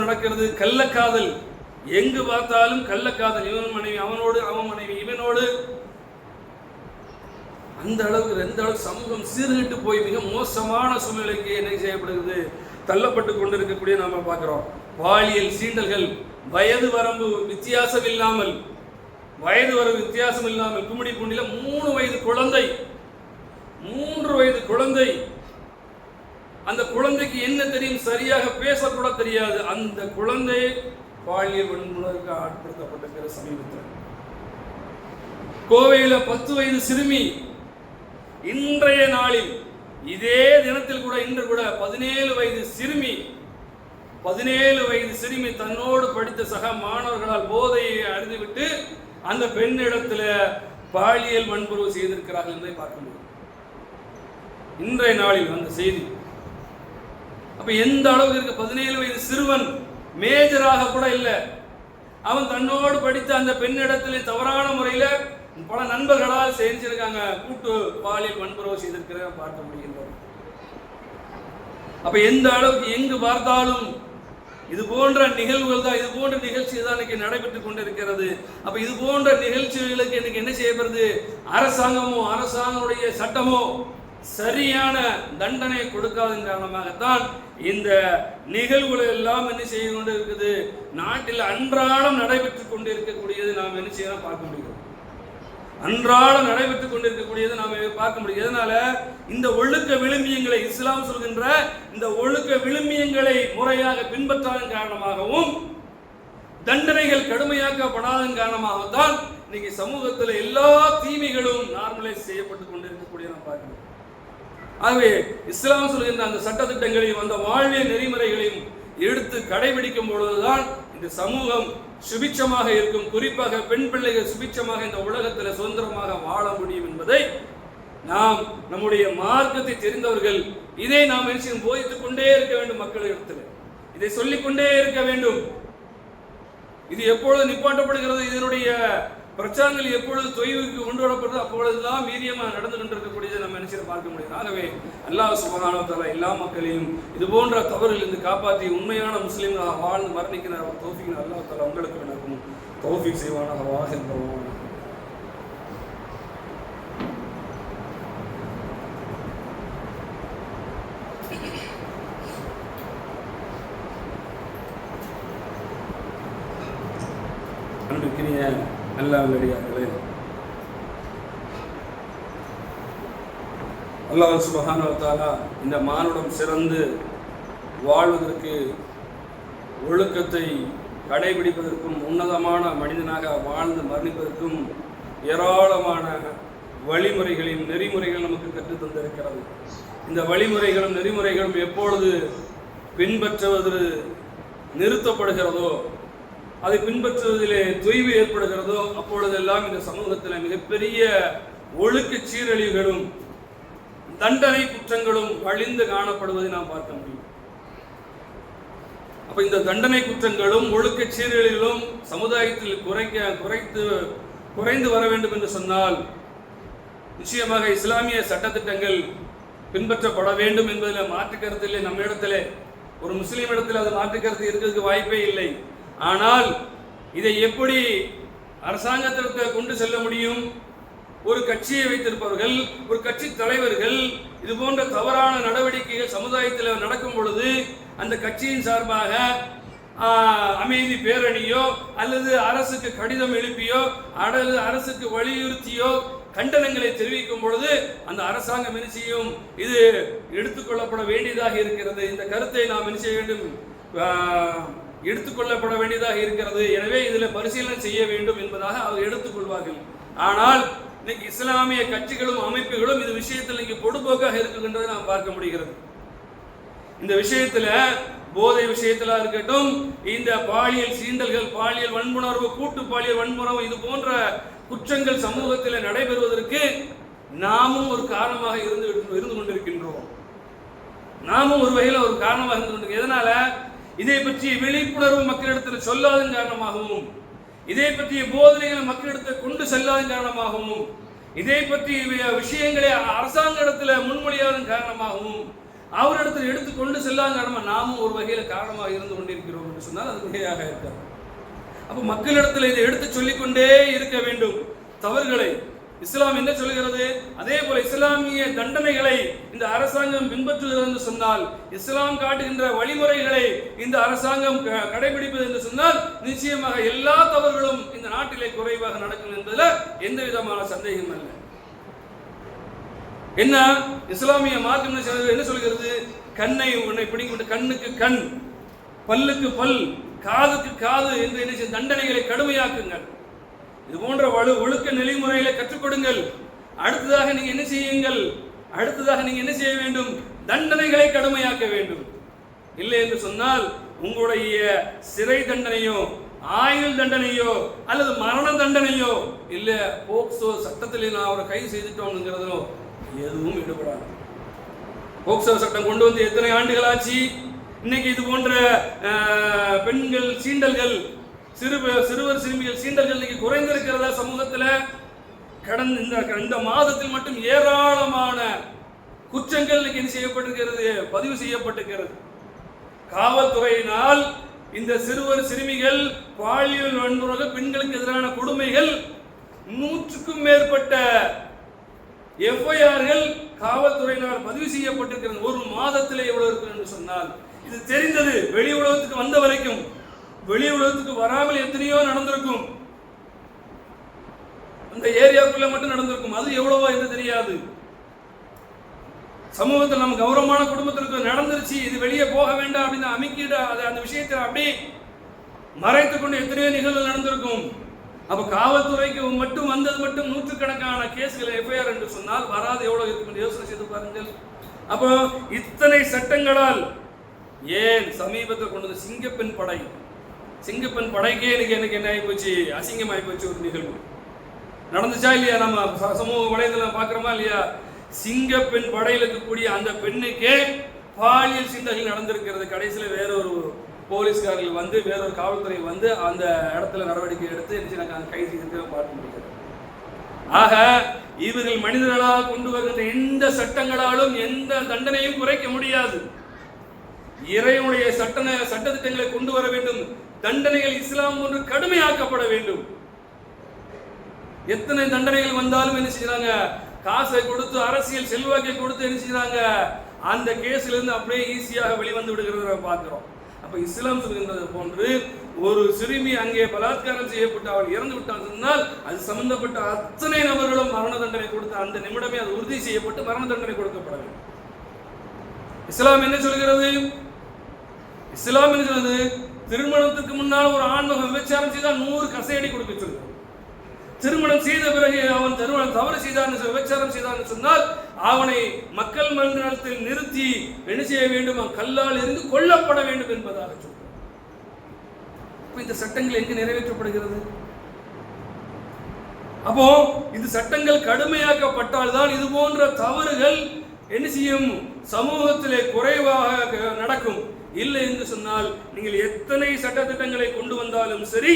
நடக்கிறது, கள்ளக்காதல், எங்கு பார்த்தாலும் கள்ளக்காதல், இவன் மனைவி அவனோடு, அவன் மனைவி இவனோடு. அந்த அளவுக்கு எந்த அளவுக்கு சமூகம் சீர்கிட்டு போய் மிக மோசமான சூழ்நிலைக்கு என்ன செய்யப்படுகிறது, தள்ளப்பட்டு கொண்டிருக்கக்கூடிய நாம பார்க்கிறோம். பாலியல் சீண்டல்கள், வயது வரம்பு வித்தியாசம் இல்லாமல் கும்மிடி பூண்டில 3 வயது குழந்தை, அந்த குழந்தைக்கு என்ன தெரியும், சரியாக பேசக்கூட தெரியாது. அந்த குழந்தை பாலியல் வன்முறைக்கு ஆட்படுத்தப்பட்டிருக்கிற சமீபத்தில் கோவையில் 10 வயது சிறுமி, இன்றைய நாளில் இதே தினத்தில் கூட இன்று கூட 17 வயது சிறுமி தன்னோடு படித்த சக மாணவர்களால் போதையை அறிந்துவிட்டு அந்த பெண்ணிடத்தில் பாலியல் வன்புறவு செய்திருக்கிறார்கள் என்பதை பார்க்க முடியும் இன்றைய நாளில் அந்த செய்தி. அப்ப எந்த அளவுக்கு இருக்கு, 17 வயது சிறுவன், மேஜராக கூட இல்லை, அவன் தன்னோடு படித்த அந்த பெண்ணிடத்திலே தவறான முறையில் பல நண்பர்களால் செஞ்சிருக்காங்க, கூட்டு பாலியல் வன்புறவு செய்திருக்கிற பார்க்க முடிகின்றது. அப்ப எந்த அளவுக்கு எங்கு பார்த்தாலும் இது போன்ற நிகழ்வுகள் தான், இது போன்ற நிகழ்ச்சி தான் இன்னைக்கு நடைபெற்றுக் கொண்டிருக்கிறது. அப்ப இது போன்ற நிகழ்ச்சிகளுக்கு இன்னைக்கு என்ன செய்யப்படுது, அரசாங்கமுடைய சட்டமோ சரியான தண்டனை கொடுக்காதன் காரணமாகத்தான் இந்த நிகழ்வுகள் எல்லாம் என்ன செய்து கொண்டு இருக்குது, நாட்டில் அன்றாடம் நடைபெற்றுக் கொண்டு இருக்கக்கூடியது நாம் என்ன செய்யலாம் பார்க்க முடியும். அன்றாடம் நடைபெற்றுக் கொண்டிருக்கக்கூடியது நாம் பார்க்க முடியும். எதனால இந்த ஒழுக்க விழுமியங்களை, இஸ்லாம் சொல்கின்ற இந்த ஒழுக்க விழுமியங்களை முறையாக பின்பற்றாதன் காரணமாகவும் தண்டனைகள் கடுமையாக்கப்படாதன் காரணமாகத்தான் இன்னைக்கு சமூகத்தில் எல்லா தீமைகளும் நார்மலைஸ் செய்யப்பட்டு கொண்டிருக்கக்கூடிய நாம் பார்க்கிறோம். ஆகவே இஸ்லாம் சொல்கின்ற அந்த சட்டத்திட்டங்களையும் அந்த வாழ்வியல் நெறிமுறைகளையும் எடுத்து கடைபிடிக்கும் பொழுதுதான் இந்த சமூகம் சுபிட்சமாக இருக்கும். குறிப்பாக பெண் பிள்ளைகள் சுபிட்சமாக இந்த உலகத்தில் சுதந்திரமாக வாழ முடியும் என்பதை நாம், நம்முடைய மார்க்கத்தை தெரிந்தவர்கள், இதை நாம் போதித்துக் கொண்டே இருக்க வேண்டும். மக்களிடத்தில் இதை சொல்லிக்கொண்டே இருக்க வேண்டும். இது எப்பொழுது நிப்பாட்டப்படுகிறது, இதனுடைய பிரச்சாரங்கள் எப்பொழுது தொய்வுக்கு கொண்டு வரப்படுறது, அப்பொழுதுதான் வீரியமாக நடந்து கொண்டிருக்கக்கூடியதை நம்ம நினைச்சு பார்க்க முடியும். ஆகவே அல்லாஹ் சுப்ஹானஹு வ தஆலா எல்லா மக்களையும் இது போன்ற தவறிலிருந்து காப்பாற்றி உண்மையான முஸ்லிம்களாக வாழ்ந்து மரணிக்கிற தௌஃபீக் அல்லாஹ் தஆலா உங்களுக்கு எனக்கும் தௌஃபீக் செய்வானாக. வாஹிர் அன்பிற்கினிய அல்லாஹ்வுடையார்களே, அல்லாஹ் சுப்ஹானஹு வ தஆலா இந்த மானுடம் சிறந்து வாழ்வதற்கு, ஒழுக்கத்தை கடைபிடிப்பதற்கும், உன்னதமான மனிதனாக வாழ்ந்து மரணிப்பதற்கும் ஏராளமான வழிமுறைகளையும் நெறிமுறைகள் நமக்கு கற்றுத் தந்திருக்கிறது. இந்த வழிமுறைகளும் நெறிமுறைகளும் எப்பொழுது பின்பற்றுவது நிறுத்தப்படுகிறதோ, அதை பின்பற்றுவதிலே தொய்வு ஏற்படுகிறதோ, அப்பொழுதெல்லாம் இந்த சமூகத்தில் மிகப்பெரிய ஒழுக்க சீரழிவுகளும் தண்டனை குற்றங்களும் வழிந்து காணப்படுவதை நாம் பார்க்க முடியும். அப்ப இந்த தண்டனை குற்றங்களும் ஒழுக்க சீரழிவுகளும் சமுதாயத்தில் குறைந்து வர வேண்டும் என்று சொன்னால் நிச்சயமாக இஸ்லாமிய சட்டத்திட்டங்கள் பின்பற்றப்பட வேண்டும் என்பதில் மாற்று கருத்திலே, நம்ம இடத்திலே ஒரு முஸ்லீம் இடத்தில் அது மாற்று கருத்து இருக்கிறதுக்கு வாய்ப்பே இல்லை. ஆனால் இதை எப்படி அரசாங்கத்திற்கு கொண்டு செல்ல முடியும்? ஒரு கட்சியை வைத்திருப்பவர்கள், ஒரு கட்சி தலைவர்கள் இது போன்ற தவறான நடவடிக்கைகள் சமுதாயத்தில் நடக்கும் பொழுது அந்த கட்சியின் சார்பாக அமைதி பேரணியோ அல்லது அரசுக்கு கடிதம் எழுப்பியோ அல்லது அரசுக்கு வலியுறுத்தியோ கண்டனங்களை தெரிவிக்கும் பொழுது அந்த அரசாங்கம் என்ன செய்யும்? இது எடுத்துக்கொள்ளப்பட வேண்டியதாக இருக்கிறது. இந்த கருத்தை நாம் என்ன செய்ய வேண்டும்? எடுத்துக்கொள்ளப்பட வேண்டியதாக இருக்கிறது. எனவே இதில் பரிசீலனை செய்ய வேண்டும் என்பதாக அவர் எடுத்துக்கொள்வார்கள். ஆனால் இன்னைக்கு இஸ்லாமிய கட்சிகளும் அமைப்புகளும் இந்த விஷயத்தில் இன்னைக்கு பொடுபோக்காக இருக்கின்றதை நாம் பார்க்க முடிகிறது. இந்த விஷயத்துல போதை விஷயத்துல இருக்கட்டும், இந்த பாலியல் சீண்டல்கள், பாலியல் வன்புணர்வு, கூட்டு பாலியல் வன்புணர்வு, இது போன்ற குற்றங்கள் சமூகத்தில் நடைபெறுவதற்கு நாமும் ஒரு காரணமாக இருந்து கொண்டிருக்கின்றோம். நாமும் ஒரு வகையில் ஒரு காரணமாக இருந்து கொண்டிருக்கோம். எதனால? இதை பற்றிய விழிப்புணர்வு மக்களிடத்தில் சொல்லாதன் காரணமாகவும், இதை பற்றிய போதனைகளை மக்களிடத்தில் கொண்டு செல்லாதன் காரணமாகவும், இதை பற்றிய விஷயங்களை அரசாங்க இடத்துல முன்மொழியாதன் காரணமாகவும், அவரிடத்தில் எடுத்து கொண்டு செல்லாத காரணமாக நாமும் ஒரு வகையில் காரணமாக இருந்து கொண்டிருக்கிறோம் என்று சொன்னால் அது மிகையாக இருக்காது. அப்போ மக்களிடத்தில் இதை எடுத்து சொல்லிக்கொண்டே இருக்க வேண்டும் தவறுகளை. இஸ்லாம் என்ன சொல்கிறது? அதே போல இஸ்லாமிய தண்டனைகளை இந்த அரசாங்கம் பின்பற்றுகிறது என்று சொன்னால், இஸ்லாம் காட்டுகின்ற வழிமுறைகளை இந்த அரசாங்கம் கடைபிடிப்பது என்று சொன்னால், நிச்சயமாக எல்லா தவறுகளும் இந்த நாட்டிலே குறைவாக நடக்கும் என்பதில் எந்த விதமான சந்தேகம் அல்ல. என்ன இஸ்லாமிய மார்க்கம் என்ன சொல்கிறது? கண்ணை உன்னை பிடிக்கும், கண்ணுக்கு கண், பல்லுக்கு பல், காதுக்கு காது என்று என்ன தண்டனைகளை கடுமையாக்குங்கள். இது போன்ற ஒழுக்க நெறிமுறைகளை கற்றுக் கொடுங்கள். அடுத்ததாக நீங்க என்ன செய்யுங்கள்? அடுத்ததாக நீங்க என்ன செய்ய வேண்டும்? தண்டனைகளை கடுமையாக்க வேண்டும். இல்லை என்று சொன்னால் உங்களுடைய சிறை தண்டனையோ, ஆயுள் தண்டனையோ, அல்லது மரண தண்டனையோ, இல்ல போக்சோ சட்டத்திலே நான் அவரை கைது செய்துட்டோம்ங்கிறதோ எதுவும் ஈடுபடாது. போக்சோ சட்டம் கொண்டு வந்து எத்தனை ஆண்டுகள் ஆச்சு? இன்னைக்கு இது போன்ற பெண்கள் சீண்டல்கள், சிறுவர் சிறுமிகள் சீண்டல்கள் இன்னைக்கு குறைந்திருக்கிறதா சமூகத்தில்? கடந்த இந்த மாதத்தில் மட்டும் ஏராளமான குற்றங்கள் இன்னைக்கு என்ன செய்யப்பட்டிருக்கிறது? பதிவு செய்யப்பட்டிருக்கிறது. காவல்துறையினால் இந்த சிறுவர் சிறுமிகள் பாலியல் வன்முறை, பெண்களுக்கு எதிரான கொடுமைகள் 100க்கும் மேற்பட்ட எஃப்ஐஆர்கள் காவல்துறையினால் பதிவு செய்யப்பட்டிருக்கிறது. ஒரு மாதத்தில் எவ்வளவு இருக்கு என்று சொன்னால், இது தெரிந்தது வெளி உலகத்துக்கு வந்த வரைக்கும், வெளி உலகத்துக்கு வராமல் எத்தனையோ நடந்திருக்கும். அந்த ஏரியாவுக்குள்ள மட்டும் நடந்திருக்கும். அது எவ்வளவோ என்று தெரியாது. சமூகத்தில் நம்ம கௌரவமான குடும்பத்திற்கு நடந்துருச்சு, இது வெளியே போக வேண்டாம் அப்படின்னு அமைக்கிட அந்த விஷயத்தை அப்படி மறைத்துக் கொண்டு எத்தனையோ நிகழ்வுகள் நடந்திருக்கும். அப்ப காவல்துறைக்கு மட்டும் வந்தது மட்டும் 100கணக்கான கேஸ்கள் எஃப்ஐஆர் என்று சொன்னால் வராது எவ்வளவு இருக்கும் யோசனை செய்து பாருங்கள். அப்போ இத்தனை சட்டங்களால், ஏன் சமீபத்தில் கொண்டு வந்து சிங்கப்பெண் படை, சிங்கப்பெண் படைக்கே எனக்கு என்ன ஆகிப்போச்சு? அசிங்கமாகி போச்சு. ஒரு நிகழ்வு நடந்துச்சா இல்லையா? நம்ம சமூக வலைதளம் பார்க்கிறோமா இல்லையா? சிங்கப்பெண் படையில் இருக்கக்கூடிய அந்த பெண்ணுக்கே பாலியல் சிந்தனைகள் நடந்திருக்கிறது. கடைசியில் வேறொரு போலீஸ்காரர்கள் வந்து, வேறொரு காவல்துறை வந்து அந்த இடத்துல நடவடிக்கை எடுத்து கைது செய்து பார்க்க முடியாது. ஆக இவர்கள் மனிதர்களால் கொண்டு வருகின்ற எந்த சட்டங்களாலும் எந்த தண்டனையும் குறைக்க முடியாது. இறைவனுடைய சட்டத்திட்டங்களை கொண்டு வர வேண்டும். தண்டனைகள் இஸ்லாம் ஒன்று கடுமையாக்கப்பட வேண்டும். எத்தனை தண்டனைகள் வந்தாலும் என்ன செய்யறாங்க? காசை கொடுத்து, அரசியல் செல்வாக்கை கொடுத்து என்ன செய்யறாங்க? அந்த கேஸ்ல இருந்து அப்படியே ஈஸியாக வெளிவந்து விடுகிறத பார்க்கிறோம். அப்ப இஸ்லாம் சொல்கின்றது போன்று ஒரு சிறுமி அங்கே பலாத்காரம் செய்யப்பட்டு அவள் இறந்து விட்டால் சொன்னால், அது சம்பந்தப்பட்ட அத்தனை நபர்களும் மரண தண்டனை கொடுத்த அந்த நிமிடமே அது உறுதி செய்யப்பட்டு மரண தண்டனை கொடுக்கப்பட வேண்டும். இஸ்லாம் என்ன சொல்கிறது? இஸ்லாம் என்ன சொல்றது? திருமணத்துக்கு முன்னால் ஒரு ஆண்மகன் விபச்சாரம் செய்தால் 100 கசையடி கொடுக்க சொல்லுங்க. திருமணம் செய்த பிறகு அவன் தவறு செய்தான், விபச்சாரம் செய்தான் சொன்னால் அவனை மக்கள் மன்றத்தில் நிறுத்தி என்ன செய்ய வேண்டும்? கல்லால் இருந்து கொல்லப்பட வேண்டும் என்பதாக சொல்றார். இந்த சட்டங்கள் எங்கு நிறைவேற்றப்படுகிறது? அப்போ இந்த சட்டங்கள் கடுமையாக்கப்பட்டால் தான் இது போன்ற தவறுகள் என்ன செய்யும்? சமூகத்திலே குறைவாக நடக்கும். இல்லை என்று சொன்னால் நீங்கள் எத்தனை சட்டத்திட்டங்களை கொண்டு வந்தாலும் சரி,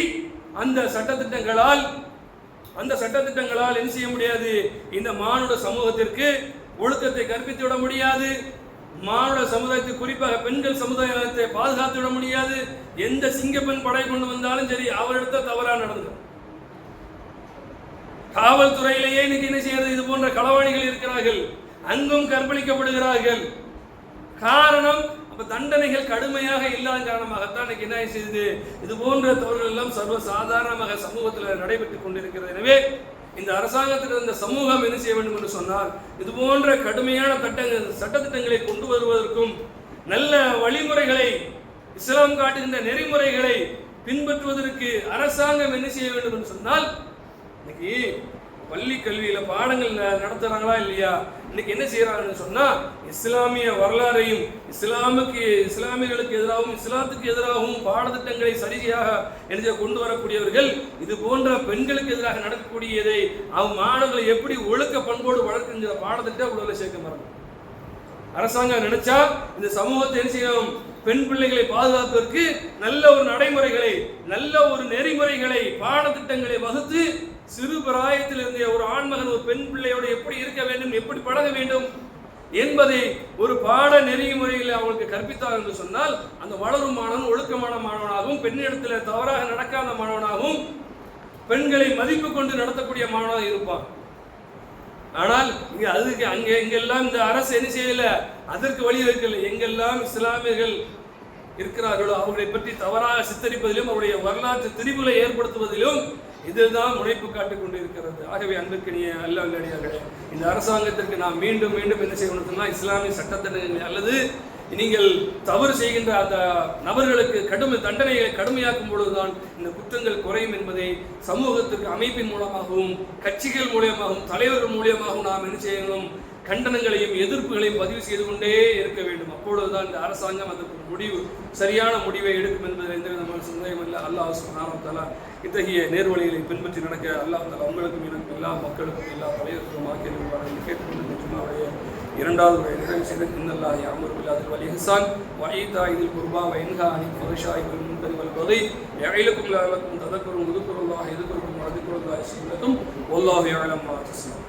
அந்த சட்டத்திட்டங்களால் என்ன செய்ய முடியாது? இந்த மானுட சமூகத்திற்கு ஒழுக்கத்தை கற்பித்து விட முடியாது. மானுட சமுதாயத்தை, குறிப்பாக பெண்கள் சமுதாயத்தை பாதுகாத்து விட முடியாது. எந்த சிங்கப்பெண் படை கொண்டு வந்தாலும் சரி, அவரிடத்த தவறா நடந்து. காவல்துறையிலேயே இன்னைக்கு என்ன செய்யறது? இது போன்ற களவாணிகள் இருக்கிறார்கள், அங்கும் கற்பழிக்கப்படுகிறார்கள். காரணம், தண்டனைகள் கடுமையாக இல்லாத காரணமாகத்தான் இன்னைக்கு என்ன செய்யுது? இது போன்ற தவறுகள் எல்லாம் சர்வ சாதாரணமாக சமூகத்தில் நடைபெற்றுக் கொண்டிருக்கிறது. எனவே இந்த அரசாங்கத்தில் இந்த சமூகம் என்ன செய்ய வேண்டும் என்று சொன்னால், இது போன்ற கடுமையான சட்டத்திட்டங்களை கொண்டு வருவதற்கும், நல்ல வழிமுறைகளை, இஸ்லாம் காட்டுகின்ற நெறிமுறைகளை பின்பற்றுவதற்கு அரசாங்கம் என்ன செய்ய வேண்டும் என்று சொன்னால், இன்னைக்கு பள்ளி கல்வியில பாடங்கள் நடத்துறாங்களா இல்லையா? இன்னைக்கு என்ன செய்யறாங்கன்னு சொன்னா இஸ்லாமிய வரலாறையும் இஸ்லாமியர்களுக்கு எதிராகவும் இஸ்லாத்துக்கு எதிராகவும் பாடத்திட்டங்களை சரியாக கொண்டு வரக்கூடியவர்கள் இது போன்ற பெண்களுக்கு எதிராக நடக்கக்கூடியதை மாணவர்களை எப்படி ஒழுக்க பண்போடு வளர்க்கின்ற பாடத்திட்ட உள்ள சேர்க்க மறந்து அரசாங்கம் நினைச்சா இந்த சமூகத்தை என்ன செய்யணும், பெண் பிள்ளைகளை பாதுகாப்பதற்கு நல்ல ஒரு நடைமுறைகளை நல்ல ஒரு நெறிமுறைகளை பாடத்திட்டங்களை வகுத்து சிறு பிராயத்தில் இருந்த ஒரு ஆண்மகன் ஒரு பெண் பிள்ளையோடு எப்படி இருக்க வேண்டும், எப்படி பழக வேண்டும் என்பதை ஒரு பாட நெறிமுறைகளை அவங்களுக்கு கற்பித்தார் என்று சொன்னால் அந்த வளரும் மாணவன் ஒழுக்கமான மாணவனாகவும் பெண்ணிடத்தில் தவறாக நடக்காத மாணவனாகவும் பெண்களை மதிப்பு கொண்டு நடத்தக்கூடிய மாணவனாக இருப்பான். ஆனால் அதுக்கு இங்கெல்லாம் இந்த அரசு என்ன செய்யல, அதற்கு வழி வைக்கல. எங்கெல்லாம் இஸ்லாமியர்கள் இருக்கிறார்களோ அவர்களை பற்றி தவறாக சித்தரிப்பதிலும் அவருடைய வரலாற்று திரிவுகளை ஏற்படுத்துவதிலும் இதுதான் முனைப்பு காட்டிக் கொண்டிருக்கிறது. ஆகவே அன்புக்கினிய அல்லாஹ்வின் இந்த அரசாங்கத்திற்கு நாம் மீண்டும் மீண்டும் என்ன செய்யணும்னா இஸ்லாமிய சட்டத்திட்டங்களை அல்லது நீங்கள் தவறு செய்கின்ற அந்த நபர்களுக்கு தண்டனைகளை கடுமையாக்கும் பொழுதுதான் இந்த குற்றங்கள் குறையும் என்பதை சமூகத்திற்கு அமைப்பின் மூலமாகவும் கட்சிகள் மூலமாகவும் தலைவர்கள் மூலமாகவும் நாம் என்ன செய்யணும், கண்டனங்களையும் எதிர்ப்புகளையும் பதிவு செய்து கொண்டே இருக்க வேண்டும். அப்பொழுதுதான் இந்த அரசாங்கம் அதற்கு சரியான முடிவை எடுக்கும் என்பதில் எந்த விதமான சந்தேகம் இல்லை. அல்லாஹ் சுப்ஹானஹு வ தஆலா இத்தகைய நேர்வழிகளை பின்பற்றி நடக்க அல்லாஹ் தஆலா உங்களுக்கும் எனக்கும் எல்லா மக்களுக்கும் எல்லா தலைவர்களுக்கும் ஆக்கியவர்கள் கேட்டுக்கொண்டு ஜும்மாவுடைய இரண்டாவது நிறைவு செய்த இன்னல்லாஹ் யஅமுரு பில் அத்லி வல் இஹ்சான் வ ஈதாஇல் குர்பா வ யன்ஹா அனில் ஃபஹ்ஷாஇ வல் முன்கரி வல் பகி யஇலுக்கும் லஅல்லக்கும் ததக்கரும் உذ்குருல்லாஹ யذ்குருக்கும் வ ذிக்ருல்லாஹி அக்பர் வல்லாஹு யஅலம் மா தஸ்னூன்.